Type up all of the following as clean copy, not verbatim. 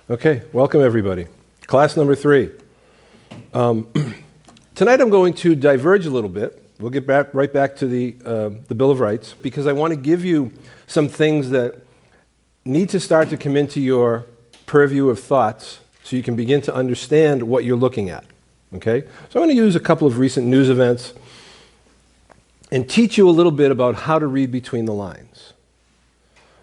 Okay, welcome everybody. Class number 3. Tonight I'm going to diverge a little bit. We'll get right back to the Bill of Rights, because I want to give you some things that need to start to come into your purview of thoughts so you can begin to understand what you're looking at. Okay? So I'm going to use a couple of recent news events and teach you a little bit about how to read between the lines.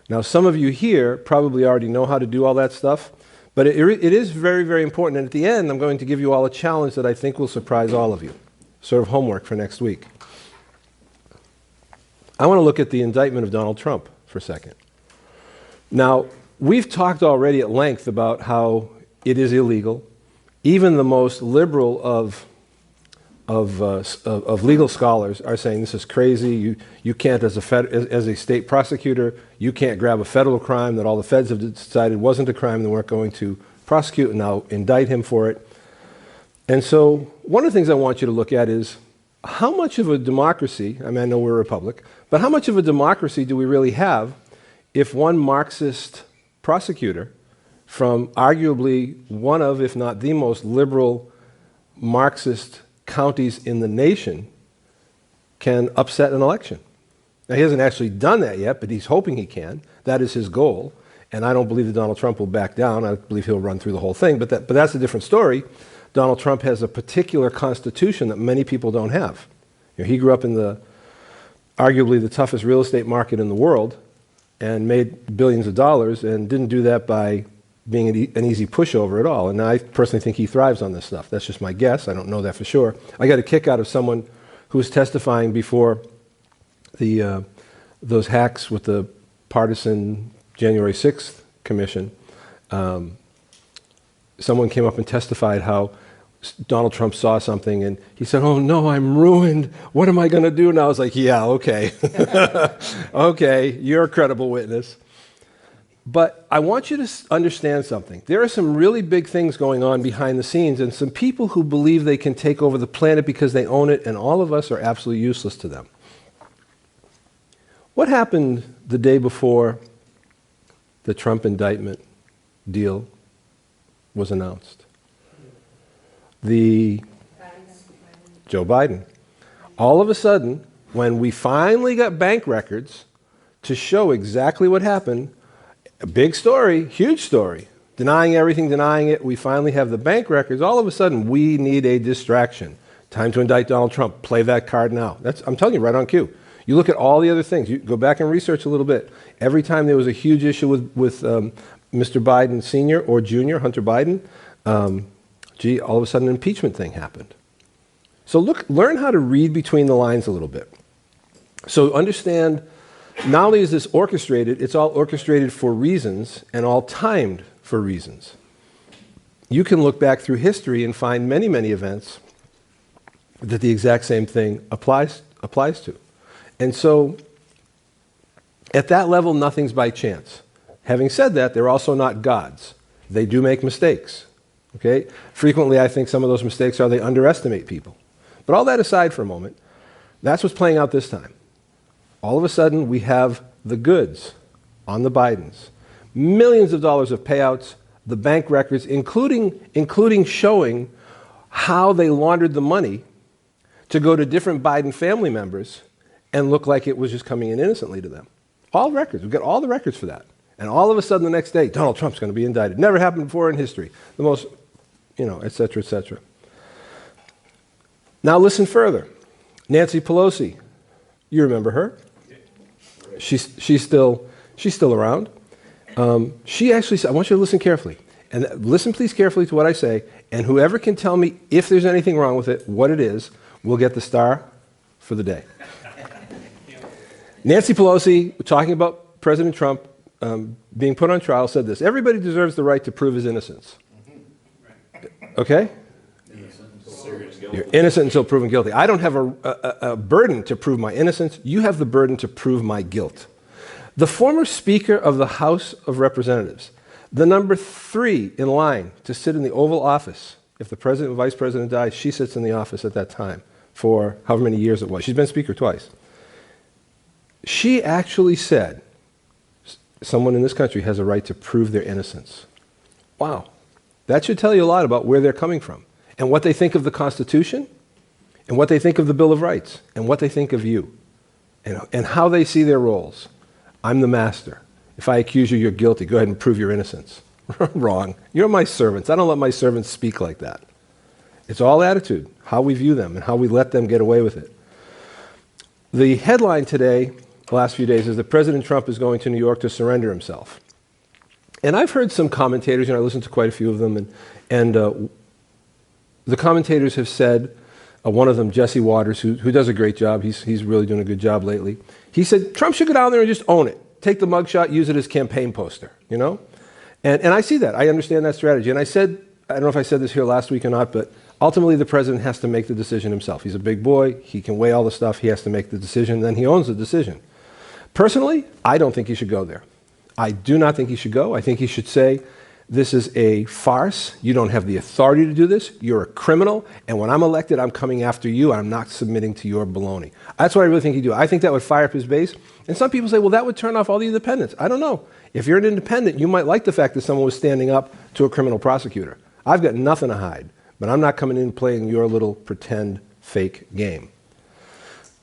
Now, some of you here probably already know how to do all that stuff, but it is very, very important. And at the end, I'm going to give you all a challenge that I think will surprise all of you. Sort of homework for next week. I want to look at the indictment of Donald Trump for a second. Now, we've talked already at length about how it is illegal. Even the most liberal of legal scholars are saying this is crazy. You can't, as a state prosecutor, you can't grab a federal crime that all the feds have decided wasn't a crime and they weren't going to prosecute and now indict him for it. And so one of the things I want you to look at is how much of a democracy, I know we're a republic, but how much of a democracy do we really have if one Marxist prosecutor from arguably one of, if not the most liberal Marxist counties in the nation can upset an election? Now, he hasn't actually done that yet, but he's hoping he can. That is his goal. And I don't believe that Donald Trump will back down. I believe he'll run through the whole thing. But that's a different story. Donald Trump has a particular constitution that many people don't have. He grew up in arguably the toughest real estate market in the world and made billions of dollars, and didn't do that by being an easy pushover at all. And I personally think he thrives on this stuff. That's just my guess. I don't know that for sure. I got a kick out of someone who was testifying before those hacks with the partisan January 6th commission. Someone came up and testified how Donald Trump saw something and he said, "Oh no, I'm ruined. What am I going to do?" And I was like, yeah, okay. Okay, you're a credible witness. But I want you to understand something. There are some really big things going on behind the scenes, and some people who believe they can take over the planet because they own it, and all of us are absolutely useless to them. What happened the day before the Trump indictment deal was announced? Joe Biden. All of a sudden, when we finally got bank records to show exactly what happened, a big story, huge story, denying everything, denying it, we finally have the bank records. All of a sudden, we need a distraction. Time to indict Donald Trump. Play that card now. I'm telling you, right on cue. You look at all the other things. You go back and research a little bit. Every time there was a huge issue with Mr. Biden Sr. or Jr., Hunter Biden, all of a sudden an impeachment thing happened. So learn how to read between the lines a little bit. So understand, not only is this orchestrated, it's all orchestrated for reasons and all timed for reasons. You can look back through history and find many, many events that the exact same thing applies to. And so at that level, nothing's by chance. Having said that, they're also not gods. They do make mistakes. Okay? Frequently, I think some of those mistakes are they underestimate people. But all that aside for a moment, that's what's playing out this time. All of a sudden, we have the goods on the Bidens. Millions of dollars of payouts, the bank records, including showing how they laundered the money to go to different Biden family members and look like it was just coming in innocently to them. All records. We've got all the records for that. And all of a sudden, the next day, Donald Trump's going to be indicted. Never happened before in history. The most, et cetera, et cetera. Now listen further. Nancy Pelosi, you remember her? She's still around. She actually said, I want you to listen carefully. And listen please carefully to what I say. And whoever can tell me if there's anything wrong with it, what it is, will get the star for the day. Nancy Pelosi, talking about President Trump being put on trial, said this: everybody deserves the right to prove his innocence. Okay? You're innocent until proven guilty. I don't have a burden to prove my innocence. You have the burden to prove my guilt. The former Speaker of the House of Representatives, the number 3 in line to sit in the Oval Office, if the president and vice president dies, she sits in the office at that time for however many years it was. She's been Speaker twice. She actually said someone in this country has a right to prove their innocence. Wow. That should tell you a lot about where they're coming from and what they think of the Constitution and what they think of the Bill of Rights and what they think of you and how they see their roles. I'm the master. If I accuse you, you're guilty. Go ahead and prove your innocence. Wrong. You're my servants. I don't let my servants speak like that. It's all attitude, how we view them and how we let them get away with it. The headline today, the last few days, is that President Trump is going to New York to surrender himself. And I've heard some commentators, I listened to quite a few of them, and the commentators have said, one of them, Jesse Waters, who does a great job, he's really doing a good job lately, he said, Trump should go down there and just own it. Take the mugshot, use it as campaign poster, you know? And I see that. I understand that strategy. And I said, I don't know if I said this here last week or not, but ultimately the president has to make the decision himself. He's a big boy. He can weigh all the stuff. He has to make the decision. Then he owns the decision. Personally, I don't think he should go there. I do not think he should go. I think he should say, this is a farce. You don't have the authority to do this. You're a criminal. And when I'm elected, I'm coming after you. I'm not submitting to your baloney. That's what I really think he'd do. I think that would fire up his base. And some people say, well, that would turn off all the independents. I don't know. If you're an independent, you might like the fact that someone was standing up to a criminal prosecutor. I've got nothing to hide, but I'm not coming in playing your little pretend fake game.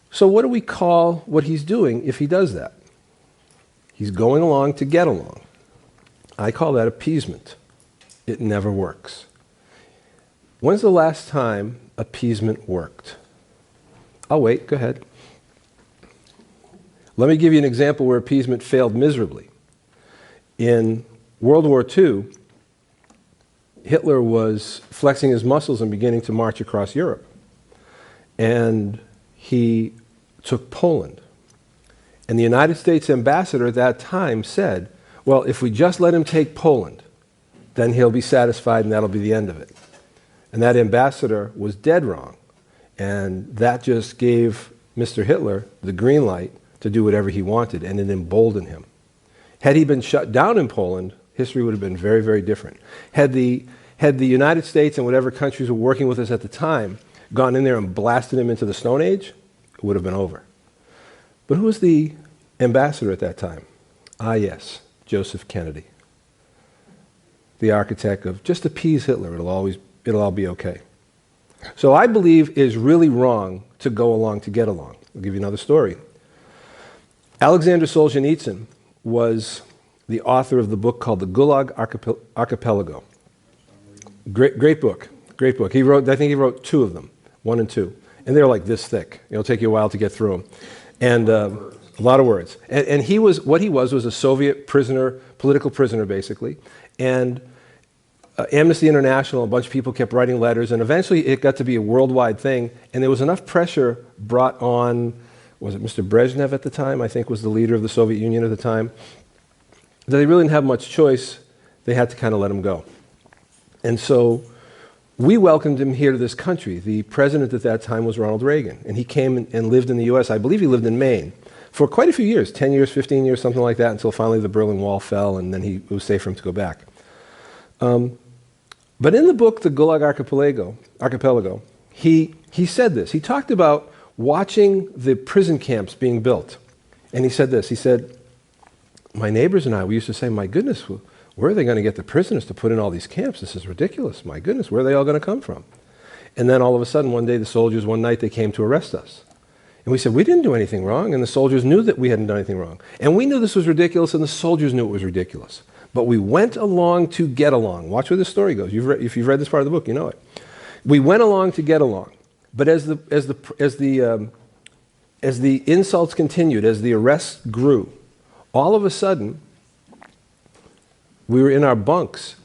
So what do we call what he's doing if he does that? He's going along to get along. I call that appeasement. It never works. When's the last time appeasement worked? I'll wait, go ahead. Let me give you an example where appeasement failed miserably. In World War II, Hitler was flexing his muscles and beginning to march across Europe. And he took Poland. And the United States ambassador at that time said, well, if we just let him take Poland, then he'll be satisfied and that'll be the end of it. And that ambassador was dead wrong. And that just gave Mr. Hitler the green light to do whatever he wanted, and it emboldened him. Had he been shut down in Poland, history would have been very, very different. Had the United States and whatever countries were working with us at the time gone in there and blasted him into the Stone Age, it would have been over. But who was the ambassador at that time? Ah, yes, Joseph Kennedy. The architect of just appease Hitler, it'll all be okay. So I believe it is really wrong to go along to get along. I'll give you another story. Alexander Solzhenitsyn was the author of the book called The Gulag Archipelago. Great book. I think he wrote 2 of them, 1 and 2. And they're like this thick. It'll take you a while to get through them. And a lot of words. And what he was a Soviet prisoner, political prisoner basically. And Amnesty International, a bunch of people kept writing letters, and eventually it got to be a worldwide thing. And there was enough pressure brought on, was it Mr. Brezhnev at the time, I think was the leader of the Soviet Union at the time, that they really didn't have much choice. They had to kind of let him go. And so we welcomed him here to this country. The president at that time was Ronald Reagan, and he came and lived in the U.S. I believe he lived in Maine for quite a few years, 10 years, 15 years, something like that, until finally the Berlin Wall fell, and then it was safe for him to go back. But in the book, The Gulag Archipelago, he said this. He talked about watching the prison camps being built. And he said this. He said, my neighbors and I, we used to say, my goodness, where are they going to get the prisoners to put in all these camps? This is ridiculous. My goodness, where are they all going to come from? And then all of a sudden, one day, the soldiers, one night, they came to arrest us. And we said, we didn't do anything wrong. And the soldiers knew that we hadn't done anything wrong. And we knew this was ridiculous, and the soldiers knew it was ridiculous. But we went along to get along. Watch where this story goes. If you've read this part of the book, you know it. We went along to get along. But as the insults continued, as the arrests grew, all of a sudden, we were in our bunks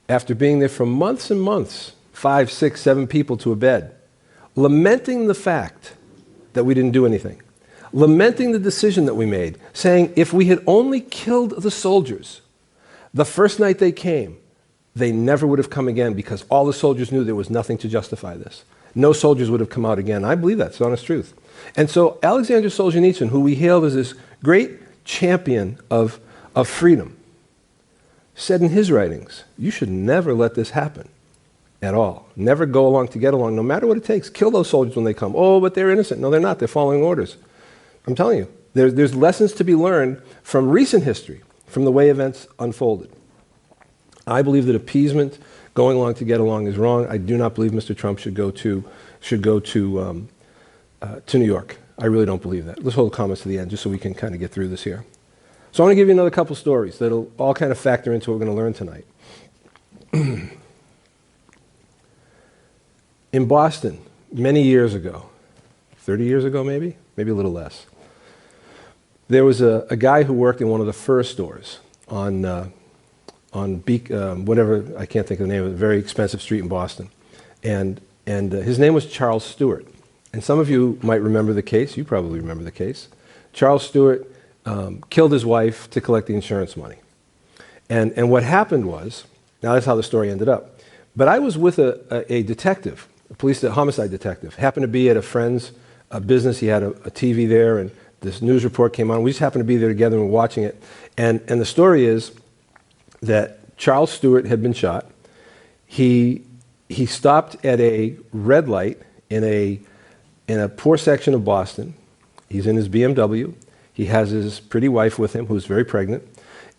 after being there for months and months, 5, 6, 7 people to a bed, lamenting the fact that we didn't do anything, lamenting the decision that we made, saying if we had only killed the soldiers the first night they came, they never would have come again because all the soldiers knew there was nothing to justify this. No soldiers would have come out again. I believe that's honest truth. And so Alexander Solzhenitsyn, who we hailed as this great champion of freedom, said in his writings, you should never let this happen at all. Never go along to get along, no matter what it takes. Kill those soldiers when they come. Oh, but they're innocent. No, they're not. They're following orders. I'm telling you, there's lessons to be learned from recent history, from the way events unfolded. I believe that appeasement, going along to get along, is wrong. I do not believe Mr. Trump should go to New York. I really don't believe that. Let's hold the comments to the end just so we can kind of get through this here. So I want to give you another couple stories that'll all kind of factor into what we're going to learn tonight. In Boston, many years ago, 30 years ago maybe a little less, there was a guy who worked in one of the fur stores on whatever, I can't think of the name of it, a very expensive street in Boston. And his name was Charles Stewart. And some of you might remember the case. You probably remember the case. Charles Stewart killed his wife to collect the insurance money. And what happened was, now that's how the story ended up. But I was with a detective, a homicide detective, happened to be at a friend's business. He had a TV there, and this news report came on. We just happened to be there together and we're watching it. And the story is that Charles Stewart had been shot. He stopped at a red light in a poor section of Boston. He's in his BMW. He has his pretty wife with him, who's very pregnant.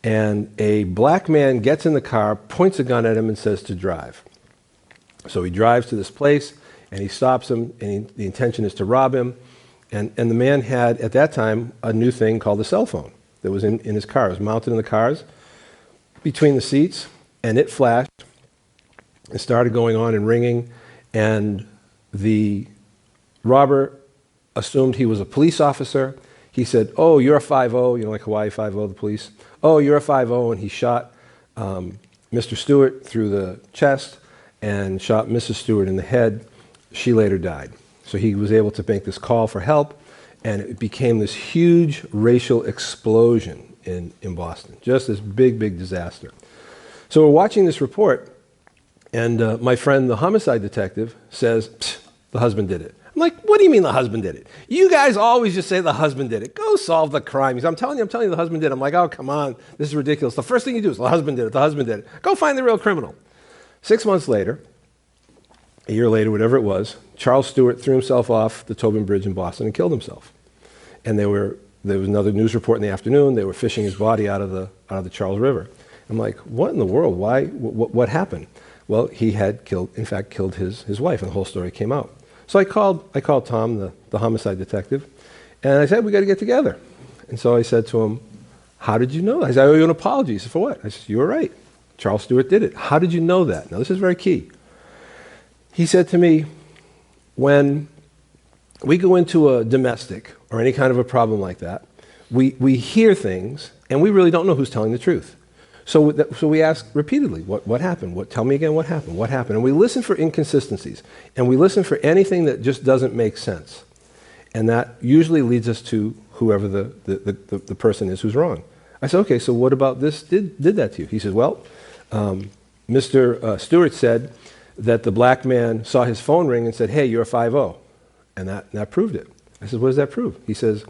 And a black man gets in the car, points a gun at him, and says to drive. So he drives to this place, and he stops him, and the intention is to rob him. And the man had, at that time, a new thing called a cell phone that was in his car. It was mounted in the cars between the seats, and it flashed. It started going on and ringing, and the robber assumed he was a police officer. He said, "Oh, you're a 5-0, like Hawaii 5-0, the police. Oh, you're a 5-0, and he shot Mr. Stewart through the chest and shot Mrs. Stewart in the head. She later died. So he was able to make this call for help, and it became this huge racial explosion in Boston, just this big, big disaster. So we're watching this report, and my friend, the homicide detective, says, "The husband did it." I'm like, "What do you mean the husband did it? You guys always just say the husband did it. Go solve the crime." He says, I'm telling you the husband did it. I'm like, "Oh, come on, this is ridiculous. The first thing you do is the husband did it, the husband did it. Go find the real criminal." 6 months later, a year later, whatever it was, Charles Stewart threw himself off the Tobin Bridge in Boston and killed himself. And there was another news report in the afternoon. They were fishing his body out of the Charles River. I'm like, "What in the world? Why? What happened?" Well, he had killed his wife, and the whole story came out. So I called Tom, the homicide detective, and I said, "We got to get together." And so I said to him, "How did you know that?" I said, "I owe you an apology." He said, "For what?" I said, "You were right. Charles Stewart did it." "How did you know that?" Now, this is very key. He said to me, "When we go into a domestic or any kind of a problem like that, we hear things, and we really don't know who's telling the truth. So we ask repeatedly, what happened? Tell me again what happened? What happened?" And we listen for inconsistencies, and we listen for anything that just doesn't make sense. And that usually leads us to whoever the person is who's wrong. I said, "Okay, so what about this did that to you?" He says, "Well, Mr. Stewart said that the black man saw his phone ring and said, 'Hey, you're a 5-0.' And that proved it." I said, "What does that prove?" He says,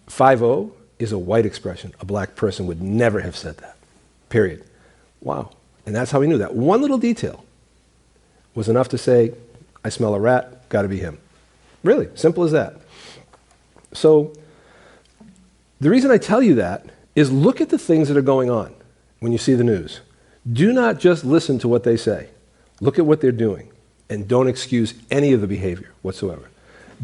5-0 is a white expression. A black person would never have said that. Period. Wow. And that's how he knew that. One little detail was enough to say, "I smell a rat, got to be him." Really, simple as that. So the reason I tell you that is look at the things that are going on when you see the news. Do not just listen to what they say. Look at what they're doing, and don't excuse any of the behavior whatsoever.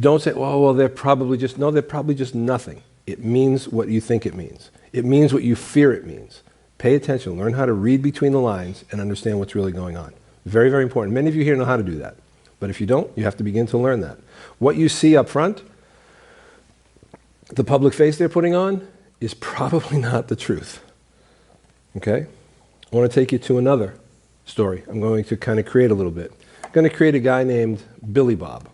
Don't say, well, they're probably just nothing. It means what you think it means. It means what you fear it means. Pay attention. Learn how to read between the lines and understand what's really going on. Very, very important. Many of you here know how to do that. But if you don't, you have to begin to learn that. What you see up front, the public face they're putting on, is probably not the truth. Okay? I want to take you to another story. I'm going to kind of create a little bit. I'm going to create a guy named Billy Bob.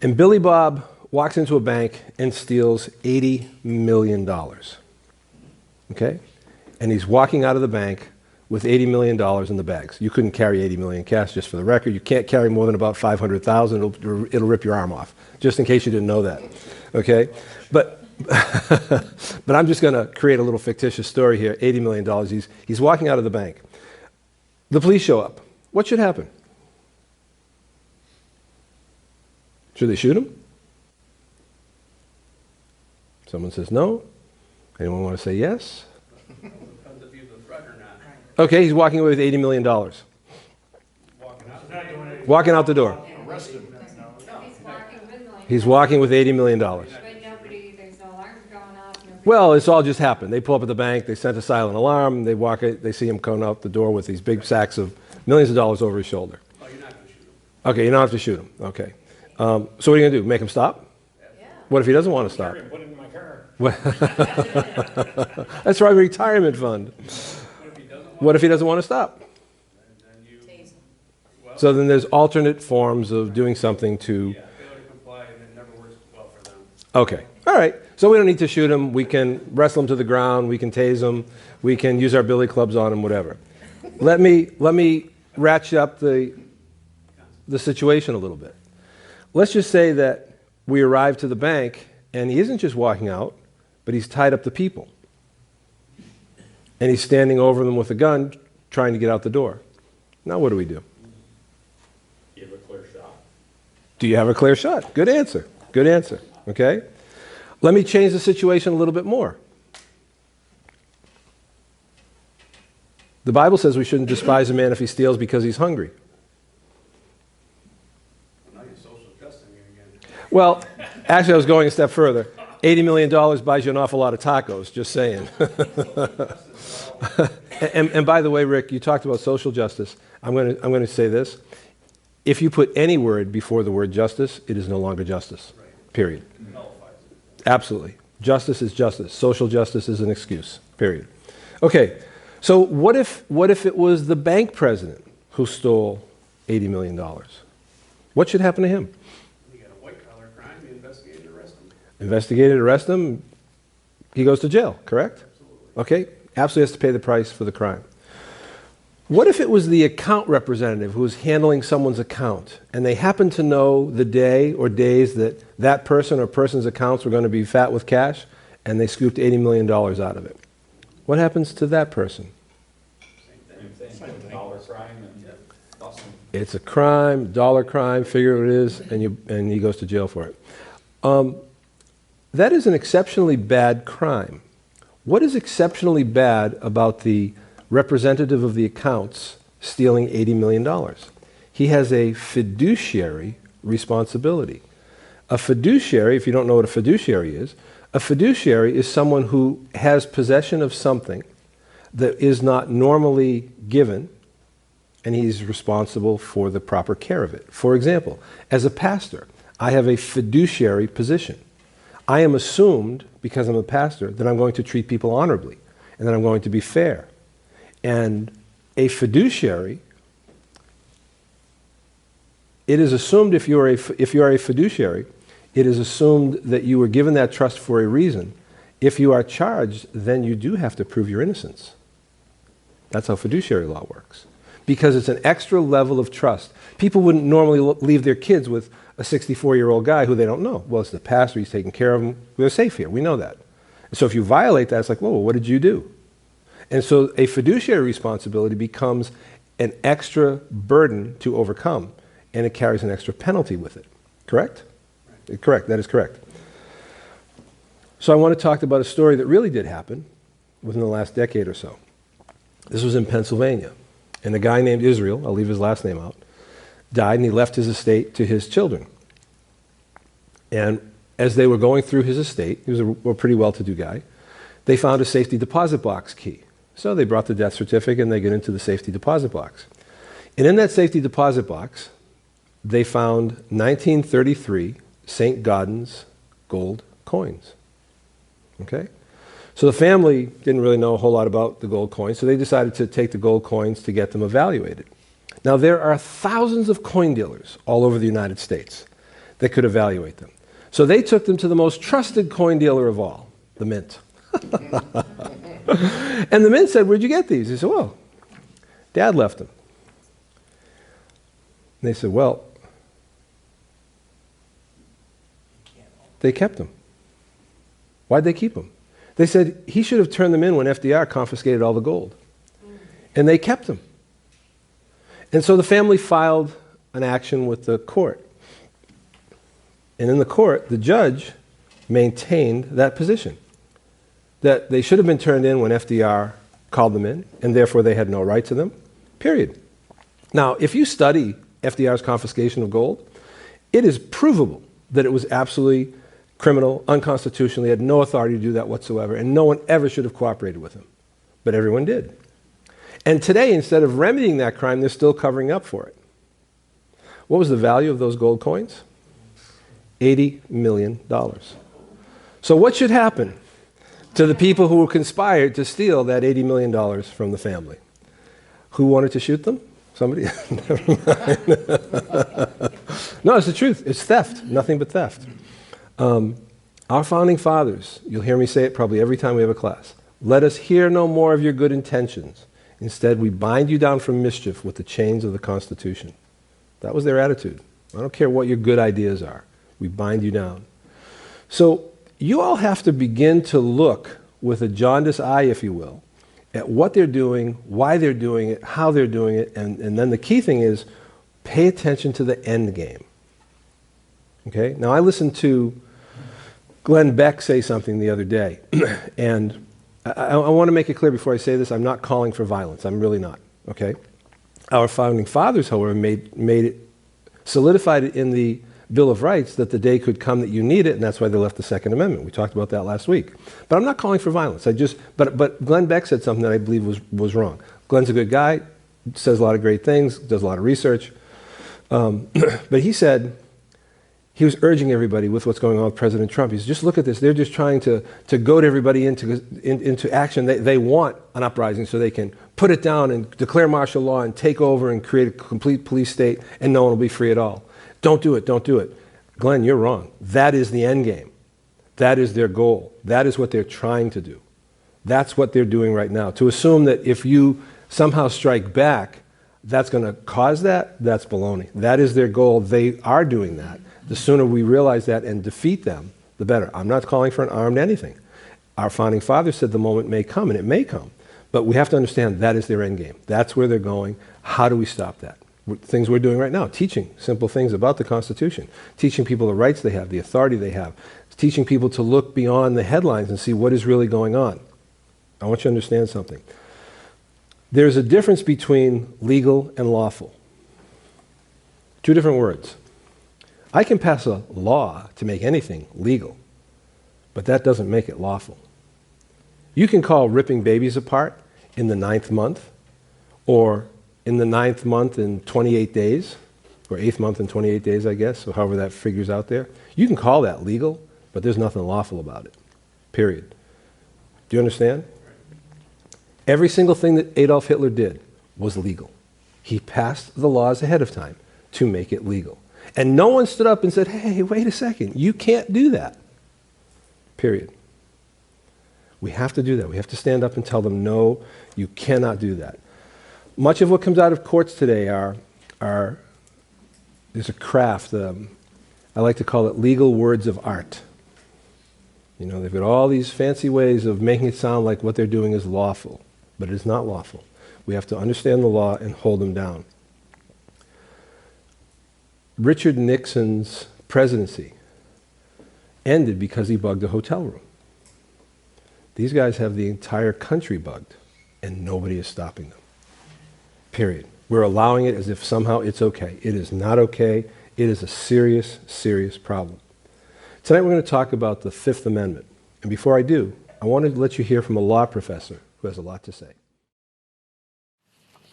And Billy Bob walks into a bank and steals $80 million. Okay? And he's walking out of the bank with $80 million in the bags. You couldn't carry $80 million cash, just for the record. You can't carry more than about $500,000. It'll rip your arm off, just in case you didn't know that. Okay? But I'm just going to create a little fictitious story here. $80 million. He's walking out of the bank. The police show up. What should happen? Should they shoot him? Someone says no. Anyone want to say yes? Depends if he's a threat or not. Okay, he's walking away with $80 million. Walking out the door. He's walking with $80 million. But nobody, there's no alarms going off. Well, it's all just happened. They pull up at the bank, they sent a silent alarm, they walk it, they see him coming out the door with these big sacks of millions of dollars over his shoulder. Oh, you're not going to shoot him. Okay, you don't have to shoot him. Okay. So what are you going to do? Make him stop? Yeah. What if he doesn't want to stop? Put him in my car. That's our retirement fund. What if he doesn't want to stop? Then you, Tase 'em. So then there's alternate forms of doing something to... failure to comply, and it never works well for them. Okay. All right. So we don't need to shoot him. We can wrestle him to the ground. We can tase him. We can use our billy clubs on him, whatever. Let me ratchet up the situation a little bit. Let's just say that we arrive to the bank, and he isn't just walking out, but he's tied up the people. And he's standing over them with a gun, trying to get out the door. Now what do we do? You have a clear shot. Do you have a clear shot? Good answer. Good answer. Okay? Let me change the situation a little bit more. The Bible says we shouldn't despise a man if he steals because he's hungry. Well, now you're social justing again. Well, actually, I was going a step further. $80 million buys you an awful lot of tacos, just saying. and by the way, Rick, you talked about social justice. I'm going to say this. If you put any word before the word justice, it is no longer justice. Right. Period. It nullifies it. Absolutely. Justice is justice. Social justice is an excuse. Period. Okay. So what if it was the bank president who stole $80 million? What should happen to him? You got a white-collar crime, you investigate and arrest him. Investigated, arrest him, he goes to jail, correct? Absolutely. Okay? Absolutely has to pay the price for the crime. What if it was the account representative who was handling someone's account, and they happened to know the day or days that that person or person's accounts were going to be fat with cash, and they scooped $80 million out of it? What happens to that person? Same thing. Dollar crime and busting. It's a crime, dollar crime, figure what it is, and he goes to jail for it. That is an exceptionally bad crime. What is exceptionally bad about the representative of the accounts stealing $80 million? He has a fiduciary responsibility. A fiduciary, if you don't know what a fiduciary is someone who has possession of something that is not normally given, and he's responsible for the proper care of it. For example, as a pastor, I have a fiduciary position. I am assumed, because I'm a pastor, that I'm going to treat people honorably, and that I'm going to be fair. And a fiduciary, it is assumed if you are a fiduciary, it is assumed that you were given that trust for a reason. If you are charged, then you do have to prove your innocence. That's how fiduciary law works. Because it's an extra level of trust. People wouldn't normally leave their kids with a 64-year-old guy who they don't know. Well, it's the pastor, he's taking care of them. They're safe here, we know that. So if you violate that, it's like, whoa, what did you do? And so a fiduciary responsibility becomes an extra burden to overcome, and it carries an extra penalty with it. Correct? Right. Correct, that is correct. So I want to talk about a story that really did happen within the last decade or so. This was in Pennsylvania. And a guy named Israel, I'll leave his last name out, died, and he left his estate to his children. And as they were going through his estate, he was a pretty well-to-do guy, they found a safety deposit box key. So they brought the death certificate and they get into the safety deposit box. And in that safety deposit box, they found 1933 St. Gaudens gold coins. Okay? So the family didn't really know a whole lot about the gold coins, so they decided to take the gold coins to get them evaluated. Now there are thousands of coin dealers all over the United States that could evaluate them. So they took them to the most trusted coin dealer of all, the Mint. And the Mint said, "Where'd you get these?" He said, "Well, Dad left them." And they said, "Well, they kept them." Why'd they keep them? They said he should have turned them in when FDR confiscated all the gold. And they kept them. And so the family filed an action with the court. And in the court, the judge maintained that position, that they should have been turned in when FDR called them in, and therefore they had no right to them, period. Now, if you study FDR's confiscation of gold, it is provable that it was absolutely criminal, unconstitutional. He had no authority to do that whatsoever, and no one ever should have cooperated with him. But everyone did. And today, instead of remedying that crime, they're still covering up for it. What was the value of those gold coins? $80 million. So what should happen to the people who conspired to steal that $80 million from the family? Who wanted to shoot them? Somebody? Never mind. No, it's the truth. It's theft. Nothing but theft. Our founding fathers, you'll hear me say it probably every time we have a class, let us hear no more of your good intentions. Instead, we bind you down from mischief with the chains of the Constitution. That was their attitude. I don't care what your good ideas are. We bind you down. So you all have to begin to look with a jaundiced eye, if you will, at what they're doing, why they're doing it, how they're doing it, and then the key thing is pay attention to the end game. Okay? Now, I listened to Glenn Beck say something the other day, and I want to make it clear before I say this, I'm not calling for violence. I'm really not. Okay? Our founding fathers, however, made it, solidified it in the Bill of Rights that the day could come that you need it, and that's why they left the Second Amendment. We talked about that last week. But I'm not calling for violence. But Glenn Beck said something that I believe was wrong. Glenn's a good guy, says a lot of great things, does a lot of research. But he said, he was urging everybody with what's going on with President Trump. He said, just look at this. They're just trying to goad everybody into action. They want an uprising so they can put it down and declare martial law and take over and create a complete police state, and no one will be free at all. Don't do it. Don't do it. Glenn, you're wrong. That is the end game. That is their goal. That is what they're trying to do. That's what they're doing right now. To assume that if you somehow strike back, that's going to cause that, that's baloney. That is their goal. They are doing that. The sooner we realize that and defeat them, the better. I'm not calling for an armed anything. Our founding fathers said the moment may come, and it may come. But we have to understand that is their end game. That's where they're going. How do we stop that? Things we're doing right now, teaching simple things about the Constitution, teaching people the rights they have, the authority they have, teaching people to look beyond the headlines and see what is really going on. I want you to understand something. There's a difference between legal and lawful. Two different words. I can pass a law to make anything legal, but that doesn't make it lawful. You can call ripping babies apart in the 9th month, or in the 9th month in 28 days, or 8th month in 28 days, I guess, so however that figures out there. You can call that legal, but there's nothing lawful about it, period. Do you understand? Every single thing that Adolf Hitler did was legal. He passed the laws ahead of time to make it legal. And no one stood up and said, hey, wait a second, you can't do that, period. We have to do that. We have to stand up and tell them, no, you cannot do that. Much of what comes out of courts today there's a craft, I like to call it legal words of art. You know, they've got all these fancy ways of making it sound like what they're doing is lawful, but it is not lawful. We have to understand the law and hold them down. Richard Nixon's presidency ended because he bugged a hotel room. These guys have the entire country bugged, and nobody is stopping them. Period. We're allowing it as if somehow it's okay. It is not okay. It is a serious, serious problem. Tonight we're going to talk about the Fifth Amendment. And before I do, I want to let you hear from a law professor who has a lot to say.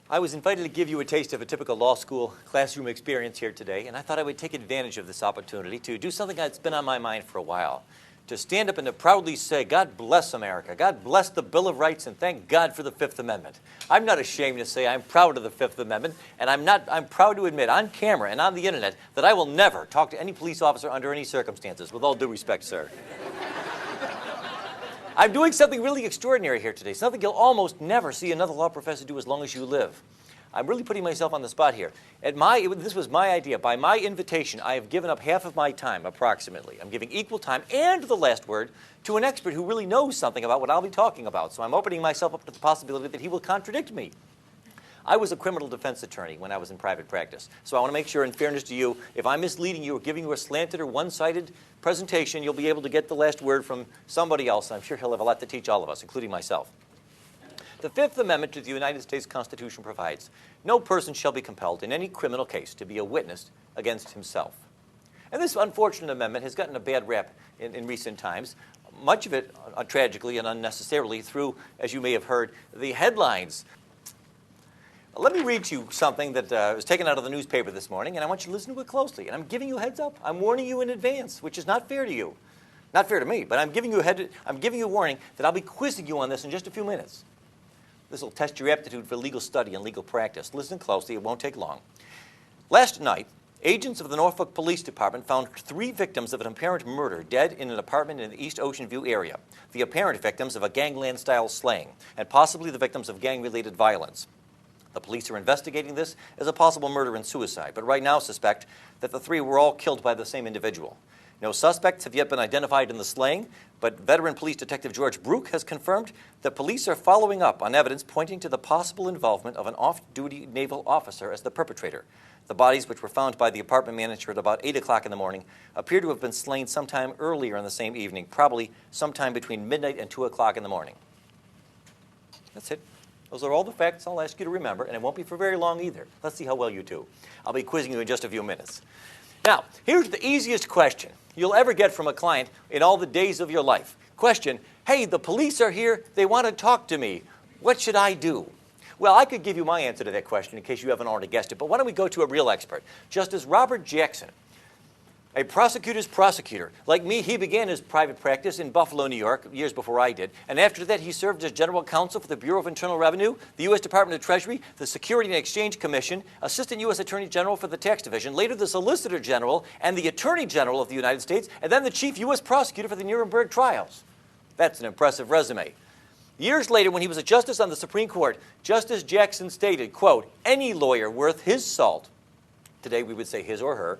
I was invited to give you a taste of a typical law school classroom experience here today, and I thought I would take advantage of this opportunity to do something that's been on my mind for a while. To stand up and to proudly say, God bless America, God bless the Bill of Rights, and thank God for the Fifth Amendment. I'm not ashamed to say I'm proud of the Fifth Amendment, and I'm proud to admit on camera and on the internet that I will never talk to any police officer under any circumstances, with all due respect, sir. I'm doing something really extraordinary here today, something you'll almost never see another law professor do as long as you live. I'm really putting myself on the spot here. This was my idea. By my invitation, I have given up half of my time, approximately. I'm giving equal time and the last word to an expert who really knows something about what I'll be talking about. So I'm opening myself up to the possibility that he will contradict me. I was a criminal defense attorney when I was in private practice. So I want to make sure, in fairness to you, if I'm misleading you or giving you a slanted or one-sided presentation, you'll be able to get the last word from somebody else. I'm sure he'll have a lot to teach all of us, including myself. The Fifth Amendment to the United States Constitution provides, no person shall be compelled in any criminal case to be a witness against himself. And this unfortunate amendment has gotten a bad rap in recent times, much of it tragically and unnecessarily through, as you may have heard, the headlines. Let me read you something that was taken out of the newspaper this morning, and I want you to listen to it closely. And I'm giving you a heads up. I'm warning you in advance, which is not fair to you. Not fair to me, but I'm giving you a warning that I'll be quizzing you on this in just a few minutes. This will test your aptitude for legal study and legal practice. Listen closely. It won't take long. Last night, agents of the Norfolk Police Department found 3 victims of an apparent murder dead in an apartment in the East Ocean View area. The apparent victims of a gangland-style slaying, and possibly the victims of gang-related violence. The police are investigating this as a possible murder and suicide, but right now suspect that the 3 were all killed by the same individual. No suspects have yet been identified in the slaying, but veteran police detective George Brook has confirmed that police are following up on evidence pointing to the possible involvement of an off-duty naval officer as the perpetrator. The bodies, which were found by the apartment manager at about 8 o'clock in the morning, appear to have been slain sometime earlier in the same evening, probably sometime between midnight and 2 o'clock in the morning. That's it. Those are all the facts I'll ask you to remember, and it won't be for very long either. Let's see how well you do. I'll be quizzing you in just a few minutes. Now, here's the easiest question you'll ever get from a client in all the days of your life. Question, hey, the police are here. They want to talk to me. What should I do? Well, I could give you my answer to that question in case you haven't already guessed it, but why don't we go to a real expert? Justice Robert Jackson, a prosecutor's prosecutor. Like me, he began his private practice in Buffalo, New York, years before I did. And after that, he served as general counsel for the Bureau of Internal Revenue, the U.S. Department of Treasury, the Security and Exchange Commission, Assistant U.S. Attorney General for the Tax Division, later the Solicitor General and the Attorney General of the United States, and then the Chief U.S. Prosecutor for the Nuremberg trials. That's an impressive resume. Years later, when he was a justice on the Supreme Court, Justice Jackson stated, quote, any lawyer worth his salt, today we would say his or her,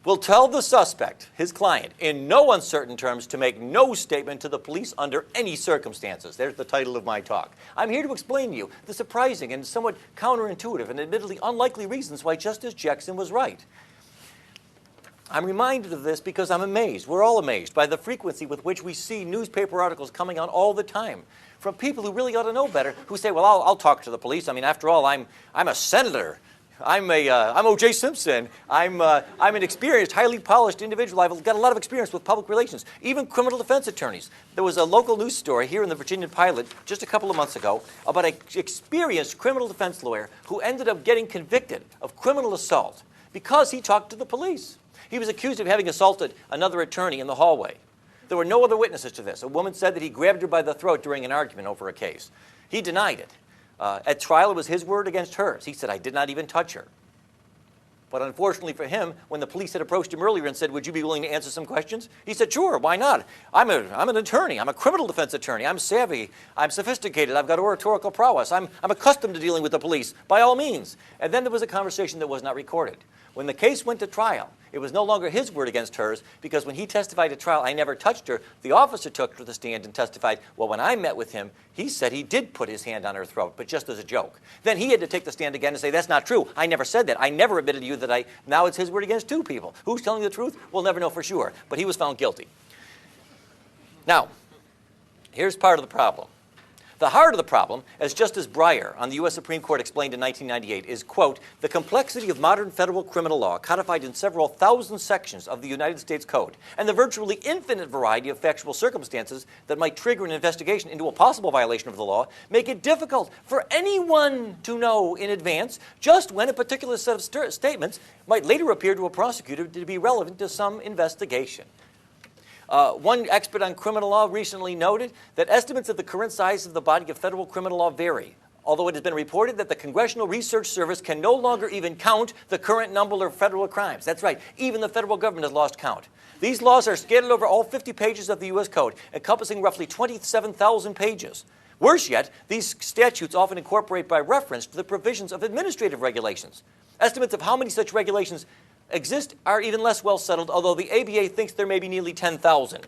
will tell the suspect, his client, in no uncertain terms to make no statement to the police under any circumstances. There's the title of my talk. I'm here to explain to you the surprising and somewhat counterintuitive and admittedly unlikely reasons why Justice Jackson was right. I'm reminded of this because I'm amazed. We're all amazed by the frequency with which we see newspaper articles coming out all the time from people who really ought to know better, who say, well, I'll talk to the police. I mean, after all, I'm a senator. I'm O.J. Simpson. I'm an experienced, highly polished individual. I've got a lot of experience with public relations, even criminal defense attorneys. There was a local news story here in the Virginia Pilot just a couple of months ago about an experienced criminal defense lawyer who ended up getting convicted of criminal assault because he talked to the police. He was accused of having assaulted another attorney in the hallway. There were no other witnesses to this. A woman said that he grabbed her by the throat during an argument over a case. He denied it. At trial, it was his word against hers. He said, I did not even touch her. But unfortunately for him, when the police had approached him earlier and said, would you be willing to answer some questions? He said, sure, why not? I'm an attorney. I'm a criminal defense attorney. I'm savvy. I'm sophisticated. I've got oratorical prowess. I'm accustomed to dealing with the police, by all means. And then there was a conversation that was not recorded. When the case went to trial, it was no longer his word against hers, because when he testified at trial, I never touched her, the officer took her to the stand and testified, well, when I met with him, he said he did put his hand on her throat, but just as a joke. Then he had to take the stand again and say, that's not true. I never said that. I never admitted to you that now it's his word against 2 people. Who's telling the truth? We'll never know for sure. But he was found guilty. Now, here's part of the problem. The heart of the problem, as Justice Breyer on the U.S. Supreme Court explained in 1998, is, quote, the complexity of modern federal criminal law codified in several thousand sections of the United States Code and the virtually infinite variety of factual circumstances that might trigger an investigation into a possible violation of the law make it difficult for anyone to know in advance just when a particular set of statements might later appear to a prosecutor to be relevant to some investigation. One expert on criminal law recently noted that estimates of the current size of the body of federal criminal law vary, although it has been reported that the Congressional Research Service can no longer even count the current number of federal crimes. That's right, even the federal government has lost count. These laws are scattered over all 50 pages of the U.S. Code, encompassing roughly 27,000 pages. Worse yet, these statutes often incorporate by reference to the provisions of administrative regulations. Estimates of how many such regulations exist are even less well settled, although the ABA thinks there may be nearly 10,000.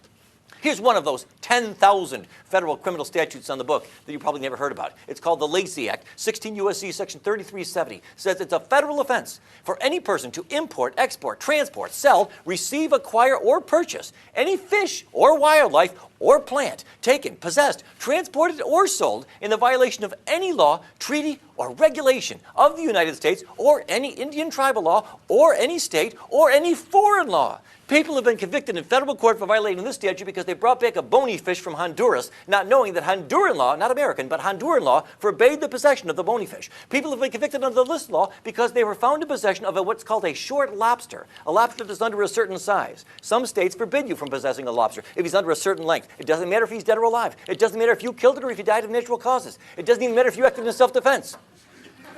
Here's one of those 10,000 federal criminal statutes on the book that you probably never heard about. It's called the Lacey Act. 16 U.S.C. Section 3370 says it's a federal offense for any person to import, export, transport, sell, receive, acquire, or purchase any fish or wildlife or plant taken, possessed, transported, or sold in the violation of any law, treaty, or regulation of the United States or any Indian tribal law or any state or any foreign law. People have been convicted in federal court for violating this statute because they brought back a bony fish from Honduras, not knowing that Honduran law, not American, but Honduran law, forbade the possession of the bony fish. People have been convicted under this law because they were found in possession of what's called a short lobster, a lobster that's under a certain size. Some states forbid you from possessing a lobster if he's under a certain length. It doesn't matter if he's dead or alive. It doesn't matter if you killed it or if he died of natural causes. It doesn't even matter if you acted in self-defense.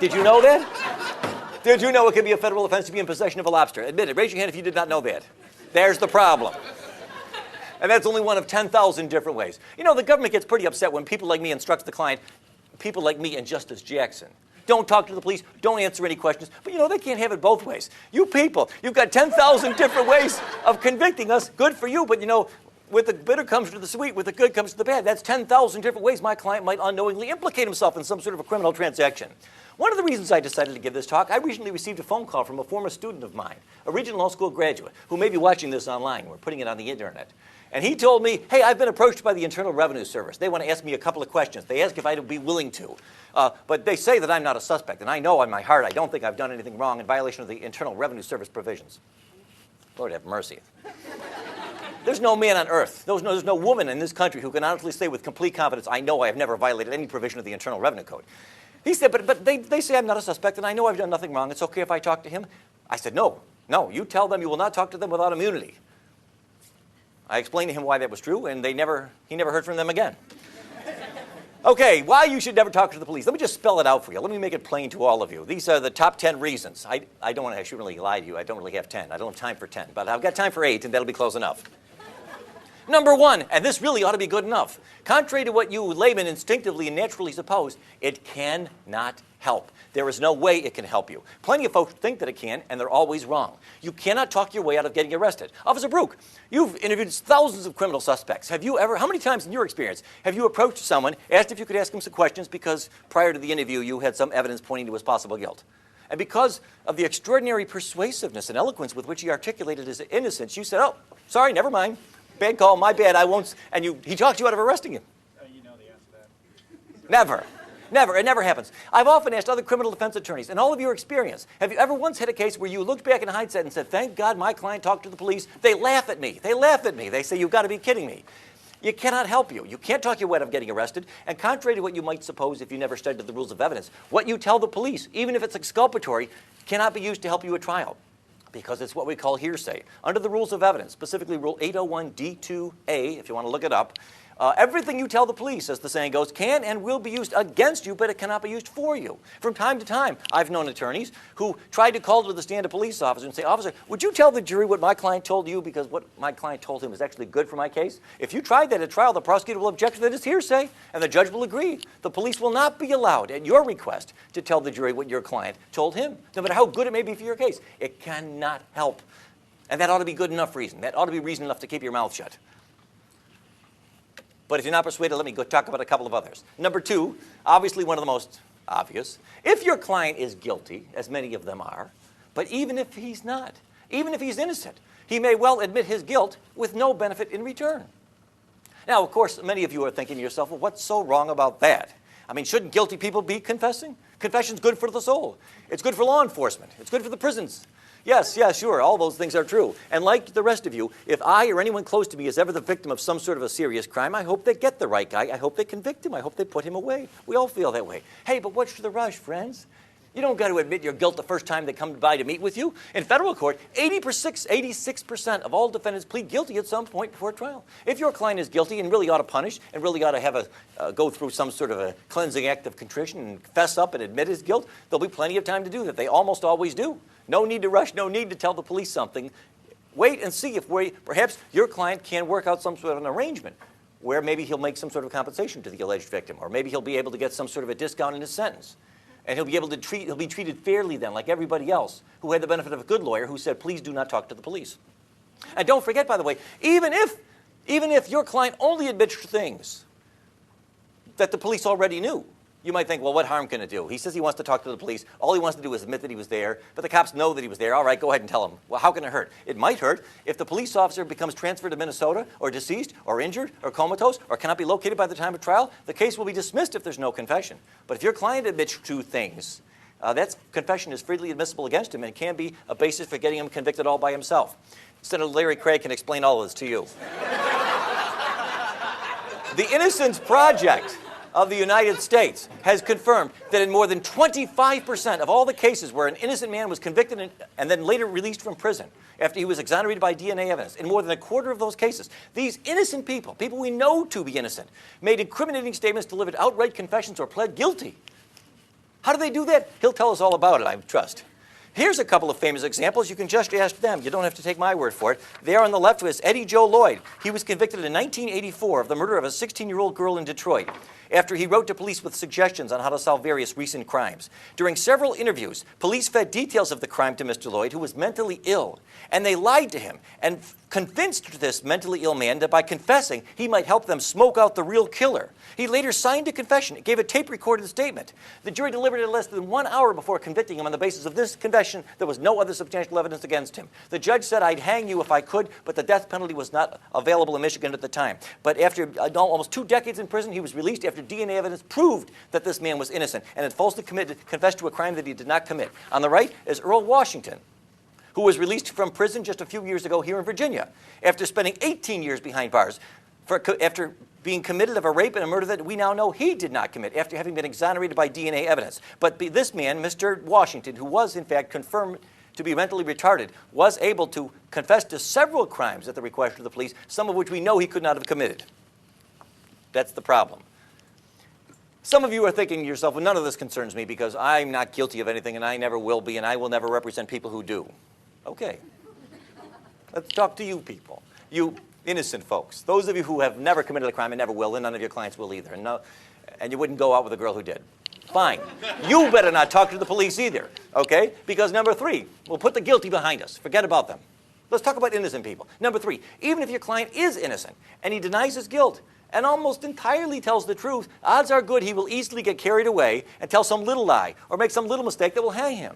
Did you know that? Did you know it can be a federal offense to be in possession of a lobster? Admit it. Raise your hand if you did not know that. There's the problem. And that's only one of 10,000 different ways. You know, the government gets pretty upset when people like me instruct the client, people like me and Justice Jackson. Don't talk to the police, don't answer any questions. But you know, they can't have it both ways. You people, you've got 10,000 different ways of convicting us. Good for you, but you know, with the bitter comes to the sweet, with the good comes to the bad. That's 10,000 different ways my client might unknowingly implicate himself in some sort of a criminal transaction. One of the reasons I decided to give this talk, I recently received a phone call from a former student of mine, a Regional Law School graduate, who may be watching this online. We're putting it on the internet. And he told me, hey, I've been approached by the Internal Revenue Service. They want to ask me a couple of questions. They ask if I'd be willing to. But they say that I'm not a suspect. And I know in my heart I don't think I've done anything wrong in violation of the Internal Revenue Service provisions. Lord have mercy. There's no man on earth, there's no woman in this country who can honestly say with complete confidence, I know I have never violated any provision of the Internal Revenue Code. He said, but they say I'm not a suspect and I know I've done nothing wrong. It's okay if I talk to him? I said, no, you tell them you will not talk to them without immunity. I explained to him why that was true, and he never heard from them again. Okay, why you should never talk to the police. Let me just spell it out for you. Let me make it plain to all of you. These are the top 10 reasons. I shouldn't really lie to you. I don't really have 10. I don't have time for 10, but I've got time for 8, and that'll be close enough. Number 1, and this really ought to be good enough. Contrary to what you laymen instinctively and naturally suppose, it cannot help. There is no way it can help you. Plenty of folks think that it can, and they're always wrong. You cannot talk your way out of getting arrested. Officer Brook, you've interviewed thousands of criminal suspects. Have you ever, how many times in your experience, have you approached someone, asked if you could ask him some questions because prior to the interview you had some evidence pointing to his possible guilt? And because of the extraordinary persuasiveness and eloquence with which he articulated his innocence, you said, oh, sorry, never mind. Bad call, my bad, I won't. And he talked you out of arresting him. You know the answer to that. Never. Never. It never happens. I've often asked other criminal defense attorneys, in all of your experience, have you ever once had a case where you looked back in hindsight and said, thank God my client talked to the police? They laugh at me. They laugh at me. They say, you've got to be kidding me. You cannot help you. You can't talk your way out of getting arrested. And contrary to what you might suppose if you never studied the rules of evidence, what you tell the police, even if it's exculpatory, cannot be used to help you at trial, because it's what we call hearsay. Under the rules of evidence, specifically Rule 801D2A, if you want to look it up, everything you tell the police, as the saying goes, can and will be used against you, but it cannot be used for you. From time to time, I've known attorneys who tried to call to the stand a police officer and say, officer, would you tell the jury what my client told you because what my client told him is actually good for my case? If you tried that at trial, the prosecutor will object to that as hearsay, and the judge will agree. The police will not be allowed, at your request, to tell the jury what your client told him, no matter how good it may be for your case. It cannot help. And that ought to be good enough reason. That ought to be reason enough to keep your mouth shut. But if you're not persuaded, let me go talk about a couple of others. Number 2, obviously one of the most obvious. If your client is guilty, as many of them are, but even if he's not, even if he's innocent, he may well admit his guilt with no benefit in return. Now, of course, many of you are thinking to yourself, well, what's so wrong about that? I mean, shouldn't guilty people be confessing? Confession's good for the soul. It's good for law enforcement. It's good for the prisons. Yes, sure, all those things are true. And like the rest of you, if I or anyone close to me is ever the victim of some sort of a serious crime, I hope they get the right guy. I hope they convict him. I hope they put him away. We all feel that way. Hey, but what's the rush, friends? You don't got to admit your guilt the first time they come by to meet with you. In federal court, 86% of all defendants plead guilty at some point before trial. If your client is guilty and really ought to punish and really ought to have go through some sort of a cleansing act of contrition and fess up and admit his guilt, there'll be plenty of time to do that. They almost always do. No need to rush, no need to tell the police something. Wait and see if perhaps your client can work out some sort of an arrangement where maybe he'll make some sort of compensation to the alleged victim, or maybe he'll be able to get some sort of a discount in his sentence. And he'll be treated fairly then, like everybody else who had the benefit of a good lawyer who said, please do not talk to the police. And don't forget, by the way, even if Even if your client only admits to things that the police already knew. You might think, well, what harm can it do? He says he wants to talk to the police. All he wants to do is admit that he was there, but the cops know that he was there. All right, go ahead and tell him. Well, how can it hurt? It might hurt if the police officer becomes transferred to Minnesota, or deceased, or injured, or comatose, or cannot be located by the time of trial. The case will be dismissed if there's no confession. But if your client admits to things, that confession is freely admissible against him and can be a basis for getting him convicted all by himself. Senator Larry Craig can explain all of this to you. The Innocence Project of the United States has confirmed that in more than 25% of all the cases where an innocent man was convicted and then later released from prison after he was exonerated by DNA evidence, in more than a quarter of those cases, these innocent people we know to be innocent, made incriminating statements, delivered outright confessions, or pled guilty. How do they do that? He'll tell us all about it, I trust. Here's a couple of famous examples. You can just ask them. You don't have to take my word for it. There on the left was Eddie Joe Lloyd. He was convicted in 1984 of the murder of a 16-year-old girl in Detroit after he wrote to police with suggestions on how to solve various recent crimes. During several interviews, police fed details of the crime to Mr. Lloyd, who was mentally ill, and they lied to him and convinced this mentally ill man that by confessing, he might help them smoke out the real killer. He later signed a confession. It gave a tape-recorded statement. The jury deliberated less than 1 hour before convicting him on the basis of this confession. There was no other substantial evidence against him. The judge said, I'd hang you if I could, but the death penalty was not available in Michigan at the time. But after almost 2 decades in prison, he was released after DNA evidence proved that this man was innocent and had falsely confessed to a crime that he did not commit. On the right is Earl Washington, who was released from prison just a few years ago here in Virginia after spending 18 years behind bars after being committed of a rape and a murder that we now know he did not commit after having been exonerated by DNA evidence. But this man, Mr. Washington, who was in fact confirmed to be mentally retarded, was able to confess to several crimes at the request of the police, some of which we know he could not have committed. That's the problem. Some of you are thinking to yourself, well, none of this concerns me because I'm not guilty of anything and I never will be and I will never represent people who do. Okay. Let's talk to you people. You innocent folks. Those of you who have never committed a crime and never will, and none of your clients will either. And you wouldn't go out with a girl who did. Fine. You better not talk to the police either, okay? Because number 3, we'll put the guilty behind us. Forget about them. Let's talk about innocent people. Number 3, even if your client is innocent and he denies his guilt and almost entirely tells the truth, odds are good he will easily get carried away and tell some little lie or make some little mistake that will hang him.